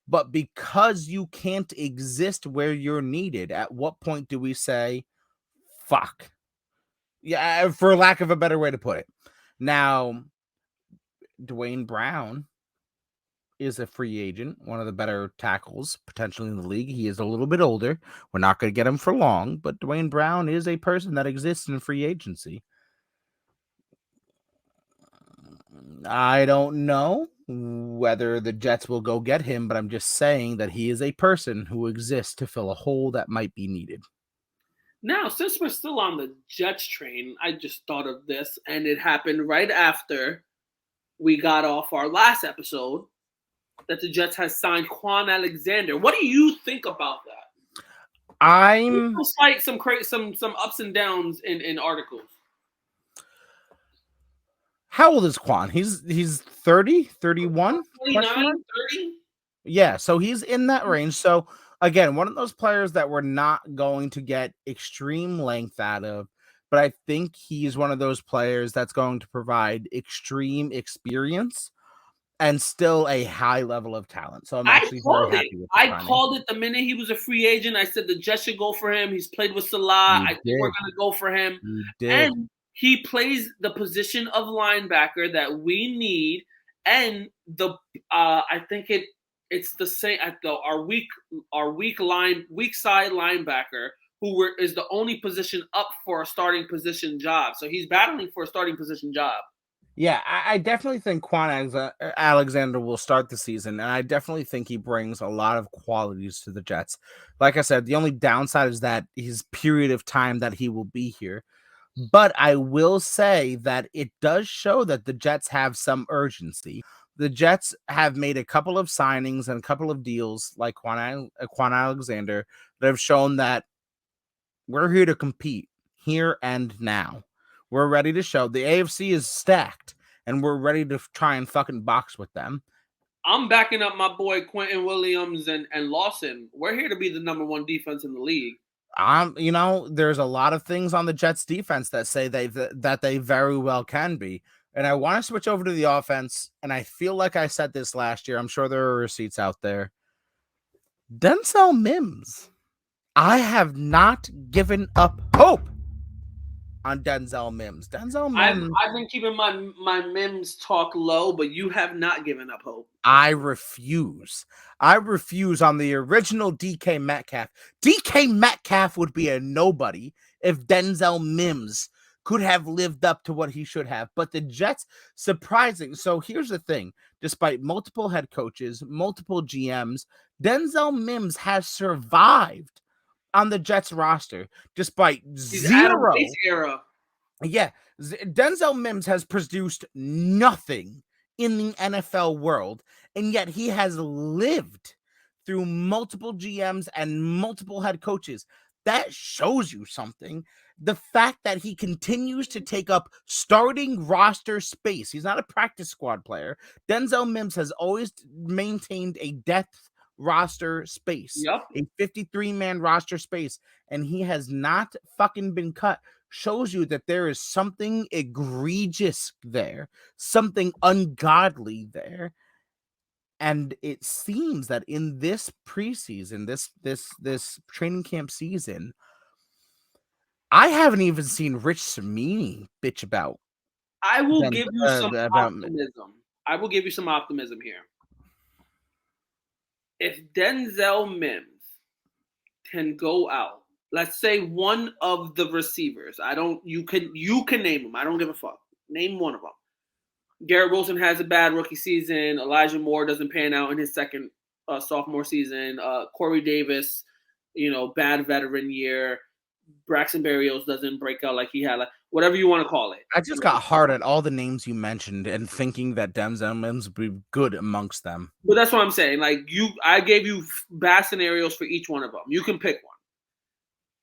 A: But because you can't exist where you're needed, at what point do we say, fuck? Yeah, for lack of a better way to put it. Now, Dwayne Brown is a free agent, one of the better tackles potentially in the league. He is a little bit older. We're not going to get him for long, but Dwayne Brown is a person that exists in free agency. I don't know whether the Jets will go get him, but I'm just saying that he is a person who exists to fill a hole that might be needed.
B: Now, since we're still on the Jets train, I just thought of this, and it happened right after we got off our last episode, that the Jets has signed Quan Alexander. What do you think about that?
A: I'm
B: like some ups and downs in articles.
A: How old is Quan? He's 30, 31?
B: 29, 30?
A: Yeah, so he's in that range. So again, one of those players that we're not going to get extreme length out of, but I think he's one of those players that's going to provide extreme experience. and still a high level of talent. So I'm
B: I
A: actually very
B: called it.
A: happy with the
B: I
A: signing.
B: called it the minute he was a free agent. I said the Jets should go for him. He's played with Salah. I
A: You
B: think we're
A: did.
B: going to go for him.
A: You did.
B: And he plays the position of linebacker that we need. And I think it's the same at our weak side linebacker is the only position up for a starting position job. So he's battling for a starting position job.
A: Yeah, I definitely think Quan Alexander will start the season, and I definitely think he brings a lot of qualities to the Jets. Like I said, the only downside is that his period of time that he will be here. But I will say that it does show that the Jets have some urgency. The Jets have made a couple of signings and a couple of deals like Quan Alexander that have shown that we're here to compete here and now. We're ready to show the AFC is stacked and we're ready to try and fucking box with them.
B: I'm backing up my boy Quentin Williams and Lawson. We're here to be the number one defense in the league.
A: There's a lot of things on the Jets defense that say that they very well can be. And I want to switch over to the offense. And I feel like I said this last year. I'm sure there are receipts out there. Denzel Mims. I have not given up hope on Denzel Mims.
B: I've been keeping my Mims talk low, but you have not given up hope.
A: I refuse. I refuse on the original DK Metcalf. DK Metcalf would be a nobody if Denzel Mims could have lived up to what he should have. But the Jets, surprising. So here's the thing. Despite multiple head coaches, multiple GMs, Denzel Mims has survived on the Jets roster despite
B: He's Adam
A: zero.
B: Gase era.
A: Yeah, Denzel Mims has produced nothing in the NFL world, and yet he has lived through multiple GMs and multiple head coaches. That shows you something. The fact that he continues to take up starting roster space. He's not a practice squad player. Denzel Mims has always maintained a depth roster space,
B: Yep.
A: a 53-man roster space, and he has not fucking been cut. Shows you that there is something egregious there, something ungodly there. And it seems that in this preseason, this training camp season, I haven't even seen Rich Cimini bitch about.
B: I will give you some optimism. I will give you some optimism here. If Denzel Mims can go out, let's say one of the receivers. You can name them. I don't give a fuck. Name one of them. Garrett Wilson has a bad rookie season. Elijah Moore doesn't pan out in his second sophomore season. Corey Davis, bad veteran year. Braxton Berrios doesn't break out like he had, whatever you want to call it.
A: I just got hard at all the names you mentioned and thinking that Denzel Mims would be good amongst them.
B: But that's what I'm saying. I gave you bad scenarios for each one of them. You can pick one.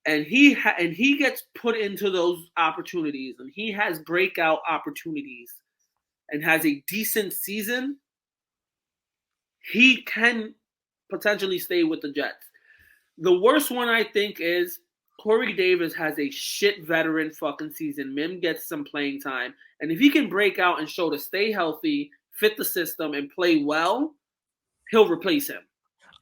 B: And he gets put into those opportunities, and he has breakout opportunities, and has a decent season. He can potentially stay with the Jets. The worst one, I think, is Corey Davis has a shit veteran fucking season. Mim gets some playing time. And if he can break out and show to stay healthy, fit the system, and play well, he'll replace him.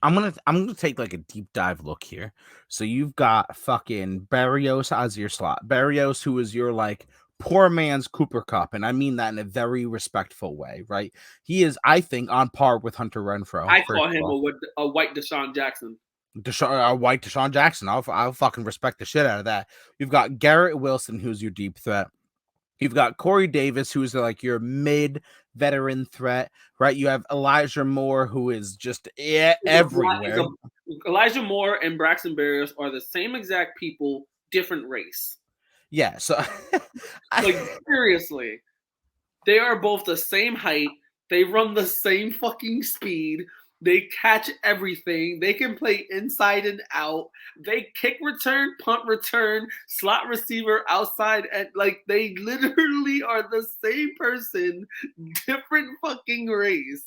A: I'm gonna take like a deep dive look here. So you've got fucking Berrios as your slot. Berrios, who is your like poor man's Cooper Kupp, and I mean that in a very respectful way, right? He is, I think, on par with Hunter Renfrow.
B: I call him a white Deshaun Jackson.
A: White Deshaun Jackson. I'll fucking respect the shit out of that. You've got Garrett Wilson, who's your deep threat. You've got Corey Davis, who's like your mid-veteran threat, right? You have Elijah Moore, who is just everywhere.
B: Elijah Moore and Braxton Berrios are the same exact people, different race.
A: Yeah, so
B: seriously, they are both the same height. They run the same fucking speed. They catch everything. They can play inside and out. They kick return, punt return, slot receiver, outside. And they literally are the same person, different fucking race.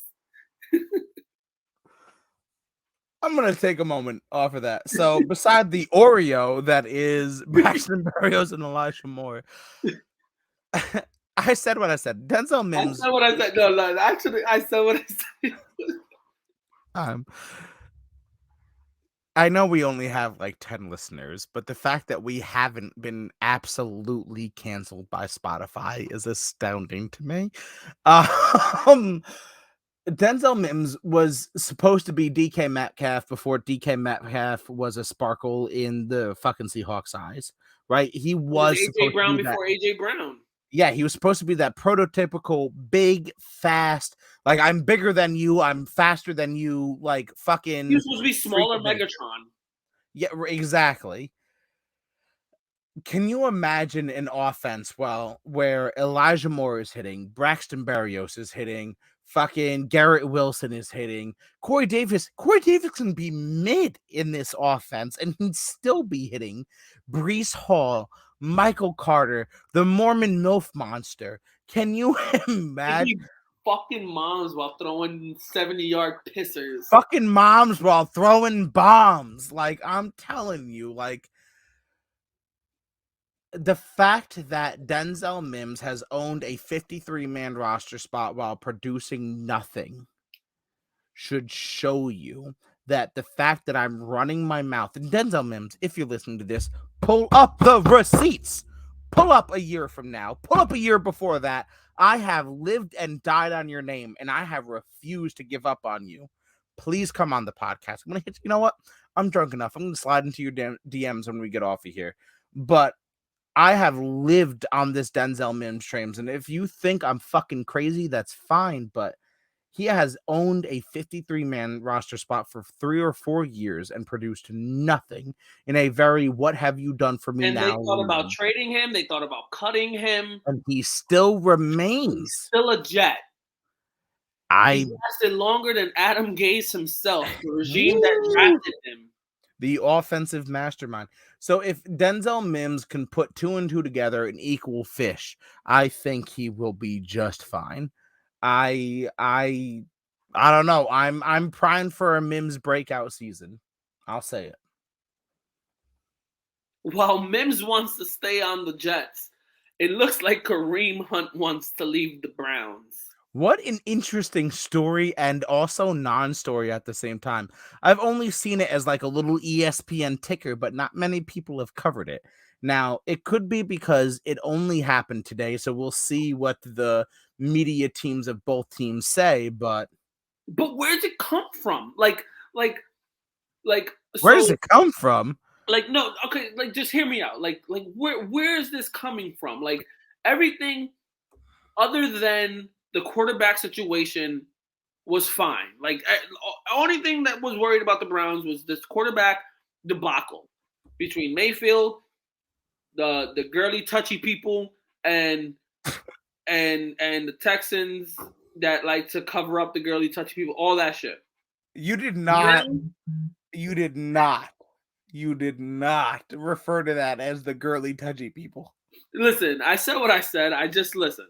A: I'm going to take a moment off of that. So beside the Oreo that is Braxton Berrios and Elijah Moore, I said what I said. Denzel Mims.
B: I said what I said. No, actually, I said what I said.
A: I know we only have like 10 listeners, but the fact that we haven't been absolutely canceled by Spotify is astounding to me. Denzel Mims was supposed to be DK Metcalf before DK Metcalf was a sparkle in the fucking Seahawks' eyes, right? He was
B: AJ
A: supposed to
B: Brown
A: be that.
B: before AJ Brown.
A: Yeah, he was supposed to be that prototypical big, fast, like I'm bigger than you, I'm faster than you, like fucking.
B: He was supposed to be smaller Megatron.
A: Yeah, exactly. Can you imagine an offense where Elijah Moore is hitting, Braxton Berrios is hitting, fucking Garrett Wilson is hitting, Corey Davis can be mid in this offense and he'd still be hitting Breece Hall, Michael Carter, the Mormon MILF monster. Can you imagine?
B: Fucking moms while throwing 70-yard pissers.
A: Fucking moms while throwing bombs. Like, I'm telling you, like, the fact that Denzel Mims has owned a 53-man roster spot while producing nothing should show you that the fact that I'm running my mouth, and Denzel Mims, if you're listening to this, pull up the receipts. Pull up a year from now. Pull up a year before that. I have lived and died on your name, and I have refused to give up on you. Please come on the podcast. I'm going to hit, you know what? I'm drunk enough. I'm going to slide into your DMs when we get off of here. But I have lived on this Denzel Mims trains, and if you think I'm fucking crazy, that's fine, but he has owned a 53-man roster spot for 3 or 4 years and produced nothing in a very what have you done for me
B: and
A: now?
B: They thought about trading him. They thought about cutting him.
A: And he still remains.
B: He's still a Jet. He lasted longer than Adam Gase himself, the regime that drafted him.
A: The offensive mastermind. So if Denzel Mims can put 2 and 2 together and equal fish, I think he will be just fine. I don't know. I'm primed for a Mims breakout season. I'll say it.
B: While Mims wants to stay on the Jets, it looks like Kareem Hunt wants to leave the Browns.
A: What an interesting story and also non-story at the same time. I've only seen it as like a little ESPN ticker, but not many people have covered it. Now, it could be because it only happened today, so we'll see what the media teams of both teams say, but
B: where's it come from? Like
A: where does it come from?
B: Like, no, okay, like just hear me out. Like where is this coming from? Like everything other than the quarterback situation was fine. Like the only thing that was worried about the Browns was this quarterback debacle between Mayfield, the girly touchy people, and the Texans that like to cover up the girly touchy people, all that shit.
A: You did not refer to that as the girly touchy people.
B: Listen, I said what I said. I just listen.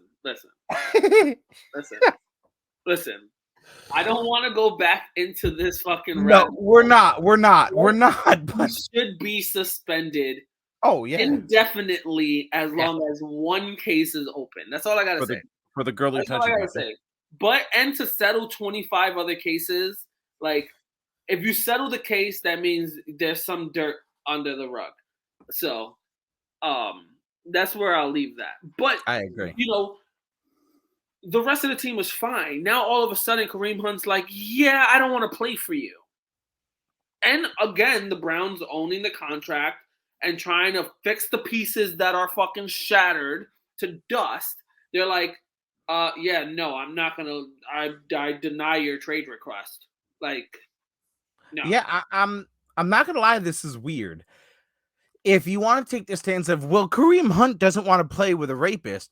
B: I don't want to go back into this fucking.
A: No, we're not.
B: But he should be suspended.
A: Oh yeah,
B: indefinitely as long as one case is open. That's all I gotta say.
A: For the girly touchy.
B: That's all I gotta say. But and to settle 25 other cases, like if you settle the case, that means there's some dirt under the rug. So, that's where I'll leave that. But
A: I agree.
B: You know, the rest of the team was fine. Now all of a sudden, Kareem Hunt's like, yeah, I don't want to play for you. And again, the Browns owning the contract and trying to fix the pieces that are fucking shattered to dust. They're like, yeah, no, I'm not gonna. I deny your trade request. Like, no.
A: Yeah, I'm not gonna lie. This is weird. If you want to take the stance of, well, Kareem Hunt doesn't want to play with a rapist.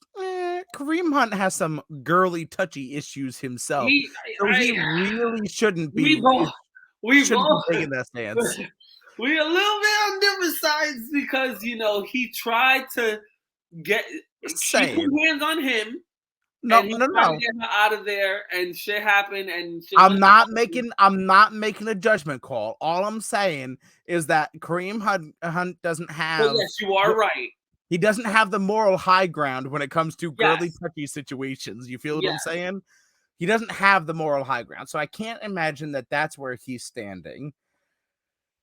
A: Kareem Hunt has some girly, touchy issues himself. He really shouldn't be.
B: We both
A: taking that stance.
B: We a little bit on different sides because he tried to get hands on him.
A: No.
B: To get her out of there, and shit happened. And shit
A: I'm not making a judgment call. All I'm saying is that Kareem Hunt doesn't have.
B: Well, yes, you are right.
A: He doesn't have the moral high ground when it comes to girly,
B: Yes.
A: touchy situations. You feel what I'm
B: Yes.
A: saying? He doesn't have the moral high ground. So I can't imagine that that's where he's standing.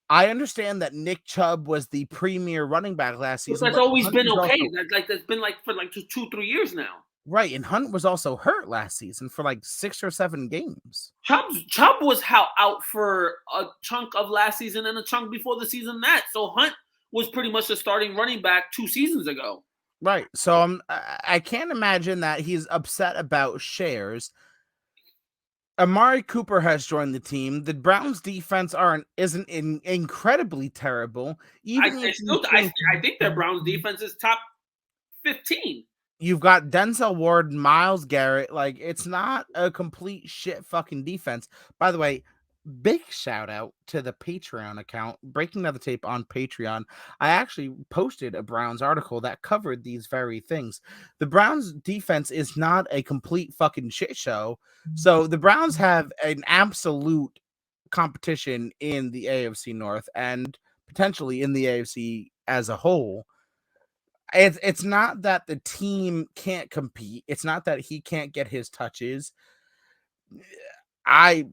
A: I understand that Nick Chubb was the premier running back last
B: But
A: season,
B: that's
A: but
B: always
A: Hunt
B: been
A: was
B: okay.
A: also
B: That's been like for like 2-3 years now.
A: right, and Hunt was also hurt last season for like 6 or 7 games.
B: Chubb was out for a chunk of last season and a chunk before the season that. So Hunt was pretty much the starting running back 2 seasons ago.
A: Right. So I can't imagine that he's upset about shares. Amari Cooper has joined the team. The Browns defense isn't incredibly terrible. Even if you think
B: I think their Browns defense is top 15.
A: you've got Denzel Ward, Myles Garrett, like it's not a complete shit fucking defense. By the way, big shout out to the Patreon account, Breaking Down the Tape on Patreon. I actually posted a Browns article that covered these very things. The Browns defense is not a complete fucking shit show. So the Browns have an absolute competition in the AFC North and potentially in the AFC as a whole. It's not that the team can't compete. It's not that he can't get his touches. I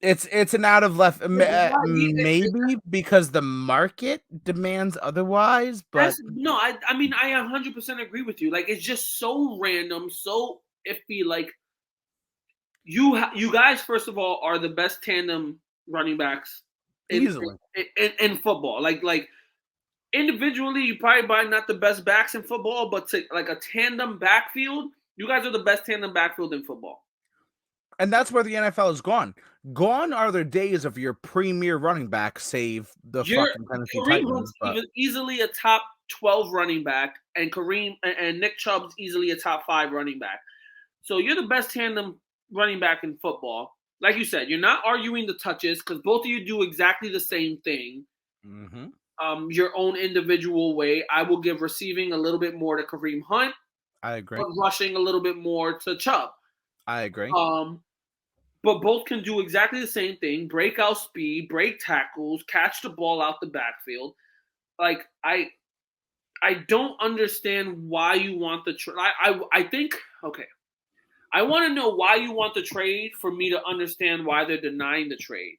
A: it's an out of left maybe because the market demands otherwise, but
B: I mean I 100% agree with you. Like it's just so random, so iffy. Like you guys, first of all, are the best tandem running backs
A: easily
B: in football. Like individually, you probably not the best backs in football, but to like a tandem backfield, you guys are the best tandem backfield in football.
A: And that's where the NFL has gone. Gone are the days of your premier running back, save the fucking Tennessee Titans.
B: Hunt's easily a top 12 running back, and Kareem and Nick Chubb's easily a top 5 running back. So you're the best tandem running back in football. Like you said, you're not arguing the touches because both of you do exactly the same thing.
A: Mm-hmm.
B: Your own individual way. I will give receiving a little bit more to Kareem Hunt.
A: I agree.
B: But rushing a little bit more to Chubb.
A: I agree.
B: But both can do exactly the same thing: break out speed, break tackles, catch the ball out the backfield. Like I don't understand why you want the trade. I think okay. I want to know why you want the trade for me to understand why they're denying the trade.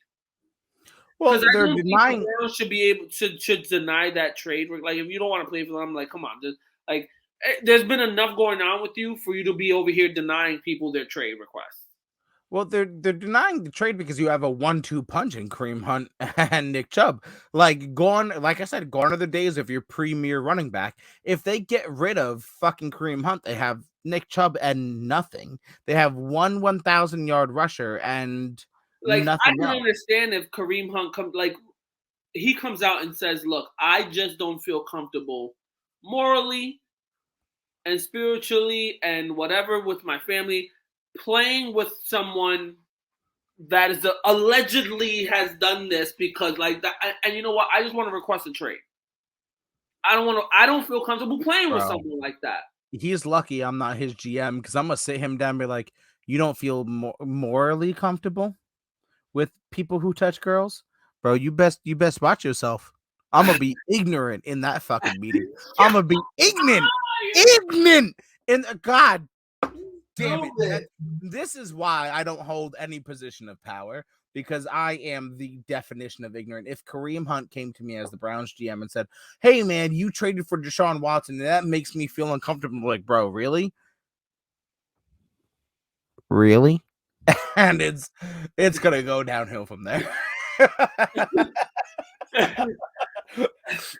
A: Well,
B: they're denying. The should be able should deny that trade. Like if you don't want to play for them, like come on, just like there's been enough going on with you for you to be over here denying people their trade requests.
A: Well, they're denying the trade because you have a 1-2 punch in Kareem Hunt and Nick Chubb. Like I said, gone are the days of your premier running back. If they get rid of fucking Kareem Hunt, they have Nick Chubb and nothing. They have 1,000-yard rusher and
B: like
A: nothing
B: I can
A: else.
B: understand if Kareem Hunt he comes out and says, "Look, I just don't feel comfortable morally and spiritually and whatever with my family playing with someone that is allegedly has done this because like that." And you know what? I just want to request a trade. I don't feel comfortable playing with someone like that.
A: He's lucky I'm not his GM because I'm gonna sit him down and be like, "You don't feel morally comfortable with people who touch girls, bro? You best watch yourself. I'm gonna be ignorant in that fucking meeting. I'm gonna be ignorant. And God damn it, this is why I don't hold any position of power, because I am the definition of ignorant. If Kareem Hunt came to me as the Browns GM and said, "Hey man, you traded for Deshaun Watson, and that makes me feel uncomfortable," I'm like, bro, really? And it's gonna go downhill from there.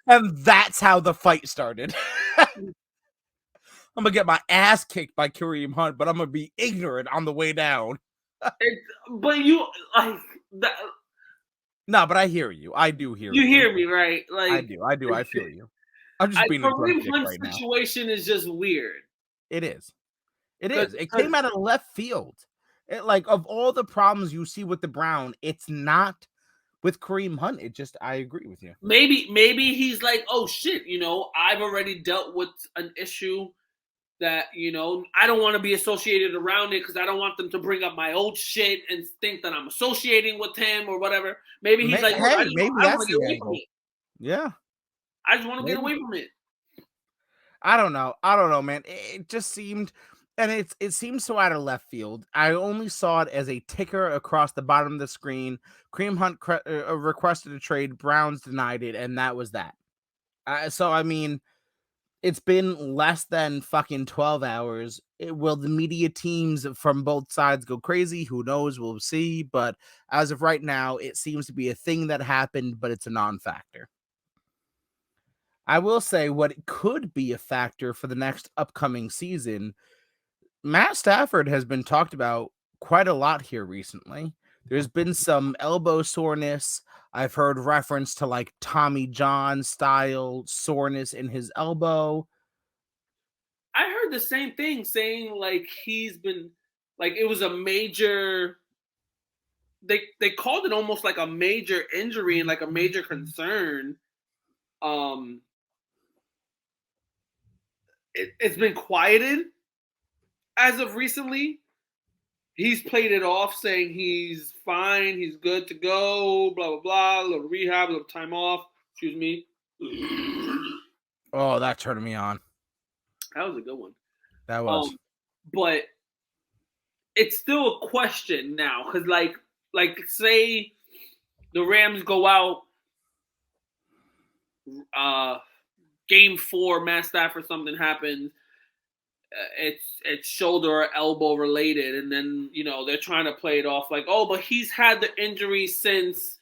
A: And that's how the fight started. I'm gonna get my ass kicked by Kareem Hunt, but I'm gonna be ignorant on the way down.
B: But you like that.
A: No, but I hear you. I do hear
B: you. You hear me, right? Like
A: I do. I feel you. I'm just being a
B: Kareem
A: dick
B: Hunt's
A: right now.
B: situation is just weird.
A: It is. It is. It came out of left field. Like of all the problems you see with the Brown, it's not with Kareem Hunt. I agree with you.
B: Maybe he's like, oh shit, I've already dealt with an issue that, I don't want to be associated around it because I don't want them to bring up my old shit and think that I'm associating with him or whatever. Maybe he's like,
A: hey, maybe that's the angle. Yeah.
B: I just want to get away from it.
A: I don't know, man. It just seemed, and it seems so out of left field. I only saw it as a ticker across the bottom of the screen. Kareem Hunt requested a trade. Browns denied it, and that was that. So I mean, it's been less than fucking 12 hours. Will the media teams from both sides go crazy? Who knows? We'll see. But as of right now, it seems to be a thing that happened, but it's a non-factor. I will say what could be a factor for the next upcoming season. Matt Stafford has been talked about quite a lot here recently. There's been some elbow soreness. I've heard reference to like Tommy John style soreness in his elbow.
B: I heard the same thing, saying like he's been like it was a major. They called it almost like a major injury and like a major concern. It's been quieted as of recently. He's played it off, saying he's fine, he's good to go, blah blah blah, a little rehab, a little time off. Excuse me.
A: Oh, that turned me on.
B: That was a good one.
A: That was.
B: But it's still a question now, because like say the Rams go out, game 4, Matt Stafford, something happens. It's shoulder or elbow related, and then they're trying to play it off like, oh, but he's had the injury since.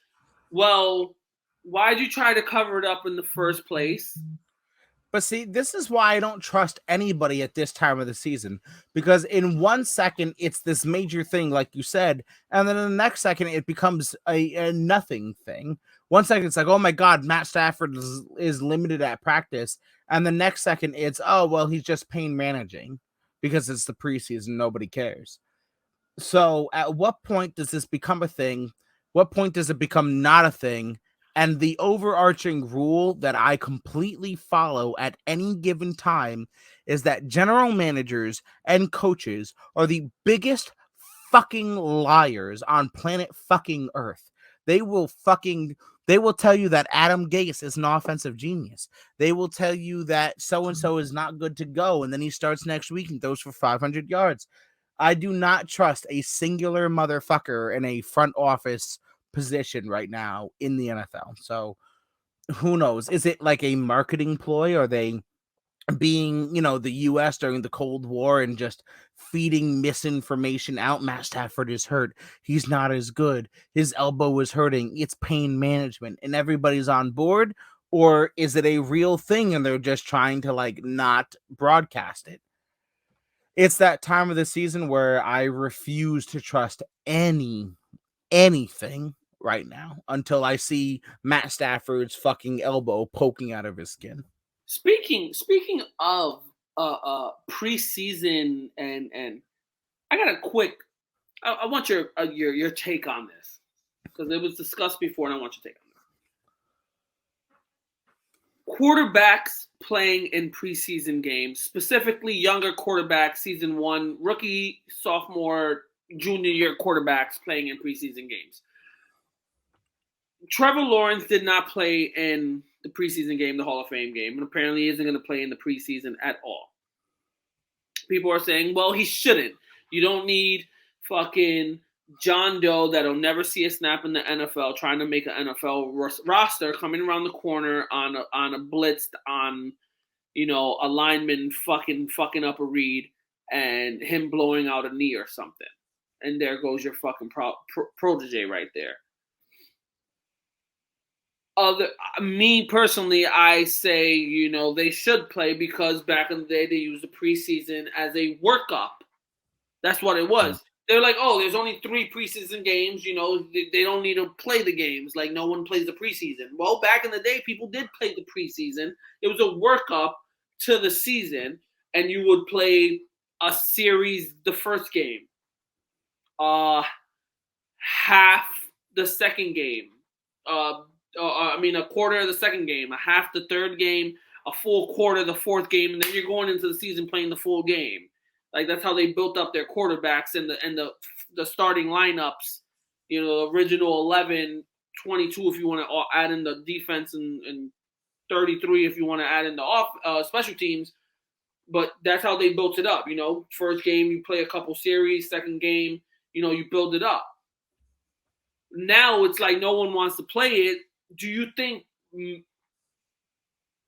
B: Well, why'd you try to cover it up in the first place?
A: But see, this is why I don't trust anybody at this time of the season, because in 1 second it's this major thing, like you said, and then in the next second it becomes a nothing thing. 1 second it's like, oh my God, Matt Stafford is limited at practice, and the next second it's, oh well, he's just pain managing because it's the preseason, nobody cares. So at what point does this become a thing? What point does it become not a thing? And the overarching rule that I completely follow at any given time is that general managers and coaches are the biggest fucking liars on planet fucking Earth. They will tell you that Adam Gase is an offensive genius. They will tell you that so-and-so is not good to go, and then he starts next week and throws for 500 yards. I do not trust a singular motherfucker in a front office position right now in the NFL. So who knows? Is it like a marketing ploy? Are they being, the US during the Cold War and just feeding misinformation out? Matt Stafford is hurt. He's not as good. His elbow is hurting. It's pain management and everybody's on board. Or is it a real thing and they're just trying to like not broadcast it? It's that time of the season where I refuse to trust anything right now until I see Matt Stafford's fucking elbow poking out of his skin.
B: Speaking of preseason and I got a quick. I want your take on this, because it was discussed before, and I want your take on this. Quarterbacks playing in preseason games, specifically younger quarterbacks, season 1, rookie, sophomore, junior year quarterbacks playing in preseason games. Trevor Lawrence did not play in the preseason game, the Hall of Fame game, and apparently isn't going to play in the preseason at all. People are saying, well, he shouldn't. You don't need fucking John Doe that'll never see a snap in the NFL trying to make an NFL roster coming around the corner on a blitz on, a lineman fucking up a read and him blowing out a knee or something. And there goes your fucking protege right there. Me personally, I say, they should play, because back in the day they used the preseason as a workup. That's what it was. They're like, oh, there's only 3 preseason games. They don't need to play the games. Like, no one plays the preseason. Well, back in the day, people did play the preseason. It was a workup to the season, and you would play a series the first game, half the second game, a quarter of the second game, a half the third game, a full quarter the fourth game, and then you're going into the season playing the full game. Like, that's how they built up their quarterbacks and the starting lineups. Original 11, 22 if you want to add in the defense, and 33 if you want to add in the special teams. but that's how they built it up. First game you play a couple series, second game, you build it up. Now it's like no one wants to play it. Do you think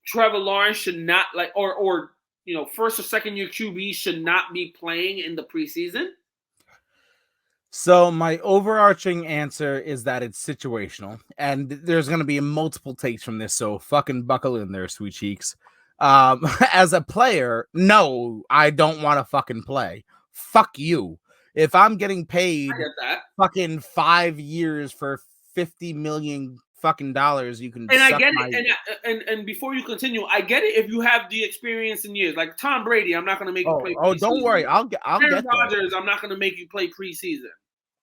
B: Trevor Lawrence should not or first or second year QB should not be playing in the preseason?
A: So my overarching answer is that it's situational, and there's going to be multiple takes from this. So fucking buckle in there, sweet cheeks. As a player, no, I don't want to fucking play. Fuck you. If I'm getting paid fucking 5 years for 50 million fucking dollars, you can.
B: And I get it. And before you continue, I get it if you have the experience in years, like Tom Brady. I'm not going to make you play.
A: Oh, don't worry. I'll get
B: Aaron Rodgers, I'm not going to make you play preseason.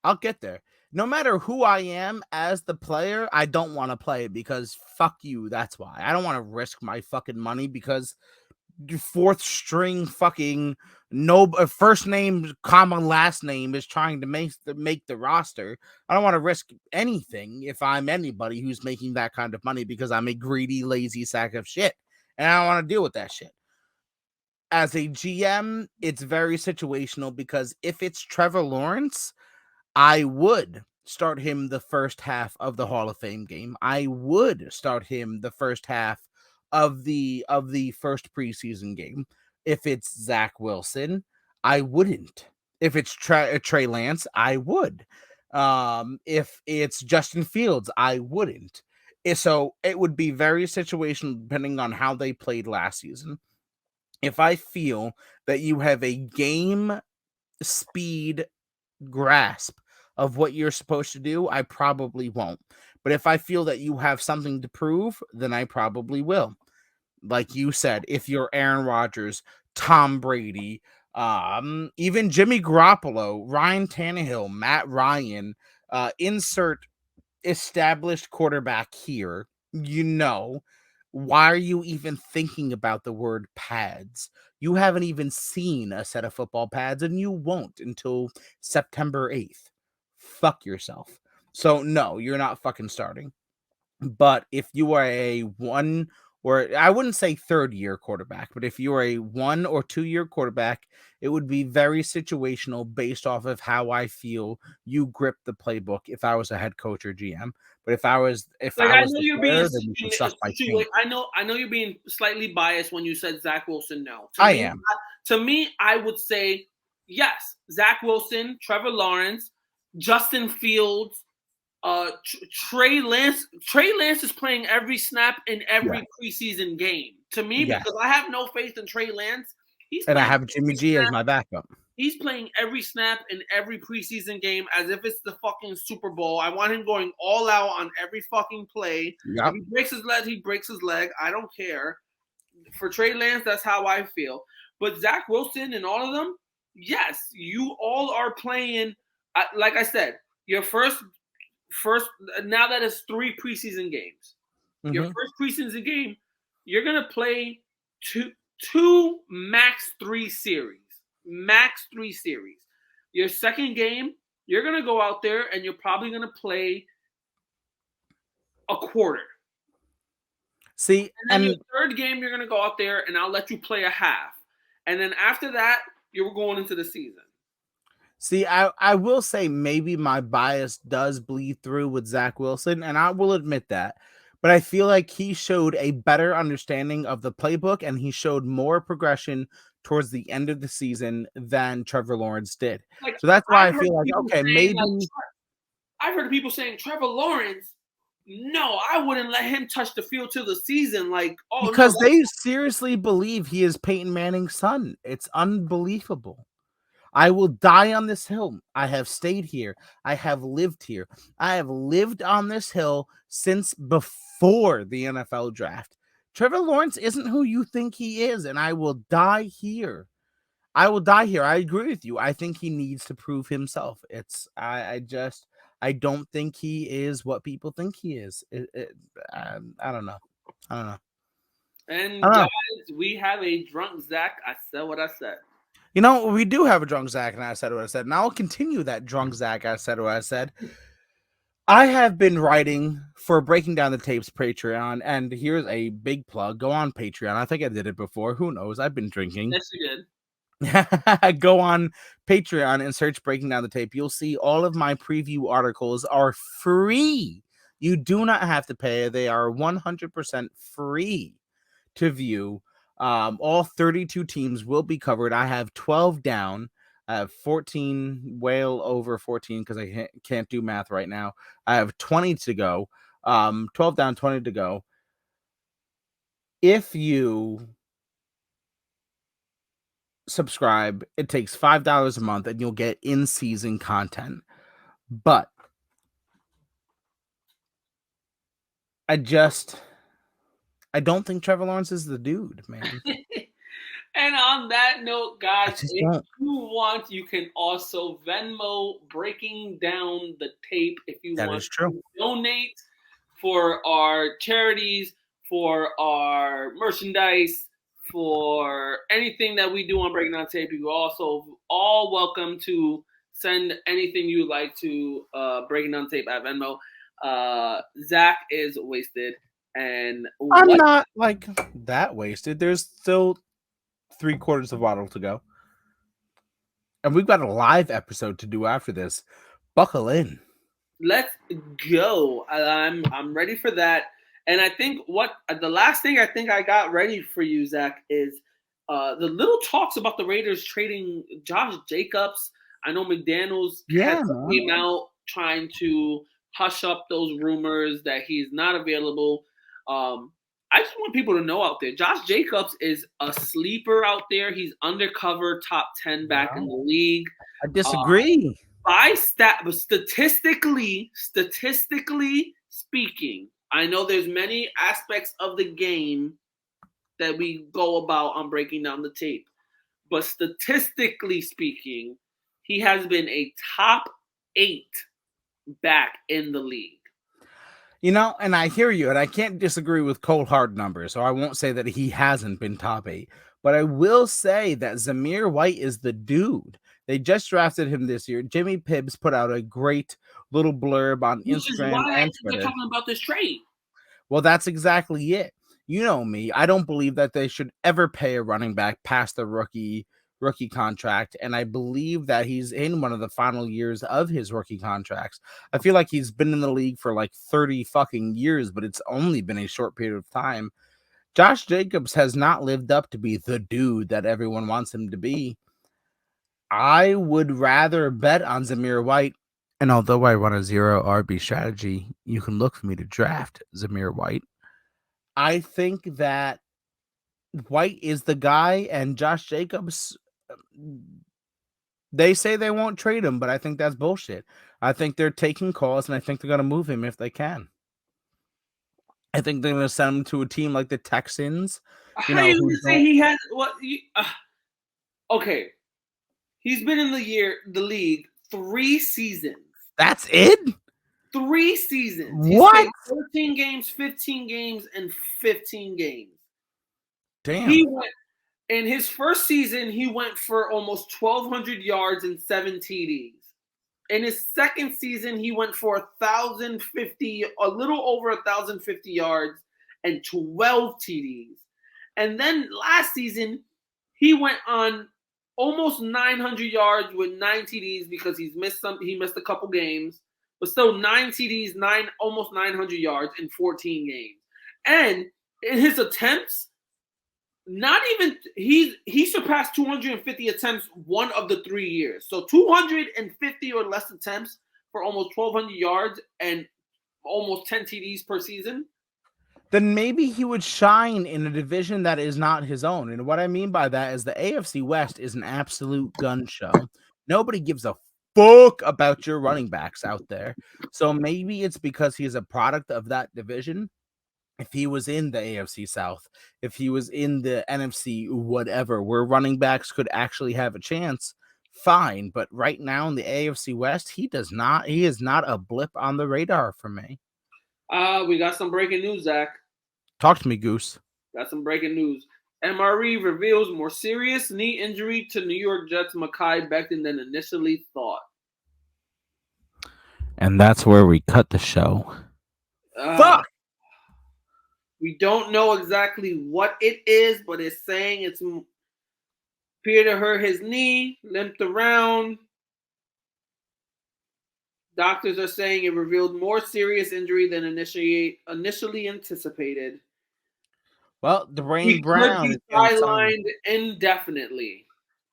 A: I'll get there. No matter who I am as the player, I don't want to play because fuck you. That's why. I don't want to risk my fucking money because fourth string fucking first name, comma last name is trying to make the roster. I don't want to risk anything if I'm anybody who's making that kind of money because I'm a greedy, lazy sack of shit. And I don't want to deal with that shit. As a GM, it's very situational because if it's Trevor Lawrence, I would start him the first half of the Hall of Fame game. I would start him the first half of the first preseason game. If it's Zach Wilson, I wouldn't. If it's Trey Lance, I would. If it's Justin Fields, I wouldn't. So it would be very situational depending on how they played last season. If I feel that you have a game speed grasp of what you're supposed to do, I probably won't. But if I feel that you have something to prove, then I probably will. Like you said, if you're Aaron Rodgers, Tom Brady, even Jimmy Garoppolo, Ryan Tannehill, Matt Ryan, insert established quarterback here, why are you even thinking about the word pads? You haven't even seen a set of football pads, and you won't until September 8th. Fuck yourself. So, no, you're not fucking starting. But if you are a one, or I wouldn't say third year quarterback, but if you are a 1 or 2 year quarterback, it would be very situational based off of how I feel you grip the playbook if I was a head coach or GM. But if I was the player, then you can suck my team.
B: I know you're being slightly biased when you said Zach Wilson. No,
A: I am.
B: To me, I would say yes. Zach Wilson, Trevor Lawrence, Justin Fields, Trey Lance. Trey Lance is playing every snap in every preseason game. To me, because I have no faith in Trey Lance.
A: I have Jimmy G as my backup.
B: He's playing every snap in every preseason game as if it's the fucking Super Bowl. I want him going all out on every fucking play. If he breaks his leg, he breaks his leg. I don't care. For Trey Lance, that's how I feel. But Zach Wilson and all of them, yes, you all are playing. Like I said, your first. Now that it's 3 preseason games. Mm-hmm. Your first preseason game, you're gonna play two max 3 series. Max 3 series. Your second game, you're gonna go out there and you're probably gonna play a quarter.
A: See,
B: and then your third game, you're gonna go out there and I'll let you play a half. And then after that, you're going into the season.
A: See, I will say maybe my bias does bleed through with Zach Wilson, and I will admit that. But I feel like he showed a better understanding of the playbook, and he showed more progression towards the end of the season than Trevor Lawrence did. So that's why I feel like, okay, maybe.
B: I've heard people saying Trevor Lawrence, no, I wouldn't let him touch the field till the season.
A: Because they seriously believe he is Peyton Manning's son. It's unbelievable. I will die on this hill. I have stayed here. I have lived here. I have lived on this hill since before the NFL draft. Trevor Lawrence isn't who you think he is, and I will die here. I will die here. I agree with you. I think he needs to prove himself. I don't think he is what people think he is. I don't know.
B: And guys, we have a drunk Zach. I said what I said.
A: We do have a drunk Zach, and I said what I said. And I'll continue that drunk Zach. I said what I said. I have been writing for Breaking Down the Tapes Patreon, and here's a big plug. Go on Patreon. I think I did it before. Who knows? I've been drinking.
B: Yes, you did.
A: Go on Patreon and search Breaking Down the Tape. You'll see all of my preview articles are free. You do not have to pay. They are 100% free to view. All 32 teams will be covered. I have 12 down. I have 14, well over 14 because I can't do math right now. I have 20 to go. 12 down, 20 to go. If you subscribe, it takes $5 a month and you'll get in-season content. But I don't think Trevor Lawrence is the dude, man.
B: And on that note, guys, if
A: don't.
B: you want, you can also Venmo Breaking Down the Tape if you
A: That
B: want
A: is true.
B: to donate for our charities, for our merchandise, for anything that we do on Breaking Down Tape. You're also all welcome to send anything you like to Breaking Down Tape at Venmo. Zach is wasted. And
A: I'm not like that wasted. There's still 3/4 of a bottle to go. And we've got a live episode to do after this. Buckle in.
B: Let's go. I'm ready for that. And I think what the last thing I think I got ready for you, Zach, is the little talks about the Raiders trading Josh Jacobs. I know McDaniels came out trying to hush up those rumors that he's not available. I just want people to know out there, Josh Jacobs is a sleeper out there. He's undercover top 10 back in the league.
A: I disagree.
B: But statistically speaking, I know there's many aspects of the game that we go about on Breaking Down the Tape. But statistically speaking, he has been a top 8 back in the league.
A: You know, and I hear you, and I can't disagree with cold hard numbers, so I won't say that he hasn't been top 8. But I will say that Zamir White is the dude. They just drafted him this year. Jimmy Pibbs put out a great little blurb on Instagram and Twitter.
B: They're talking about this trade.
A: Well, that's exactly it. You know me. I don't believe that they should ever pay a running back past the rookie contract, and I believe that he's in one of the final years of his rookie contracts. I feel like he's been in the league for like 30 fucking years, but it's only been a short period of time. Josh Jacobs has not lived up to be the dude that everyone wants him to be. I would rather bet on Zamir White, and although I run a 0 RB strategy, you can look for me to draft Zamir White. I think that White is the guy, and Josh Jacobs, they say they won't trade him, but I think that's bullshit. I think they're taking calls, and I think they're going to move him if they can. I think they're going to send him to a team like the Texans.
B: How do you say he has what? Okay, he's been in the league 3 seasons.
A: That's it?
B: 3 seasons.
A: What?
B: He's played 13 games, 15 games, and 15 games.
A: Damn.
B: In his first season, he went for almost 1,200 yards and 7 TDs. In his second season, he went for 1,050, a little over 1,050 yards and 12 TDs. And then last season, he went on almost 900 yards with 9 TDs because he missed a couple games, but still 9 TDs, almost 900 yards in 14 games. And in his attempts, he surpassed 250 attempts one of the 3 years. So 250 or less attempts for almost 1,200 yards and almost 10 TDs per season.
A: Then maybe he would shine in a division that is not his own. And what I mean by that is the AFC West is an absolute gun show. Nobody gives a fuck about your running backs out there. So maybe it's because he's a product of that division. If he was in the AFC South, if he was in the NFC, whatever, where running backs could actually have a chance, fine. But right now in the AFC West, he is not a blip on the radar for me.
B: We got some breaking news, Zach.
A: Talk to me, Goose.
B: Got some breaking news. MRE reveals more serious knee injury to New York Jets Mekhi Becton than initially thought.
A: And that's where we cut the show. Fuck!
B: We don't know exactly what it is, but it's saying it's appeared to hurt his knee, limped around. Doctors are saying it revealed more serious injury than initially anticipated.
A: Well, Dwayne
B: He
A: Brown
B: could be
A: is getting signed.
B: sidelined indefinitely.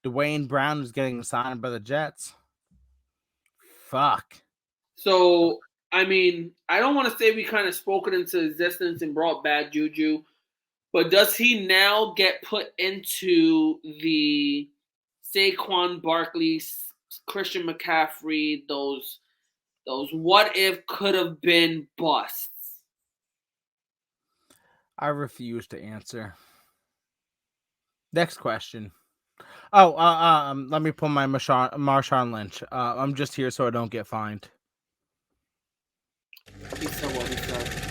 A: Dwayne Brown is getting signed by the Jets. Fuck.
B: So, I mean, I don't want to say we kind of spoke it into existence and brought bad juju, but does he now get put into the Saquon Barkley, Christian McCaffrey, those what if could have been busts?
A: I refuse to answer. Next question. Oh, let me pull my Marshawn Lynch. I'm just here so I don't get fined.
B: He said what he said.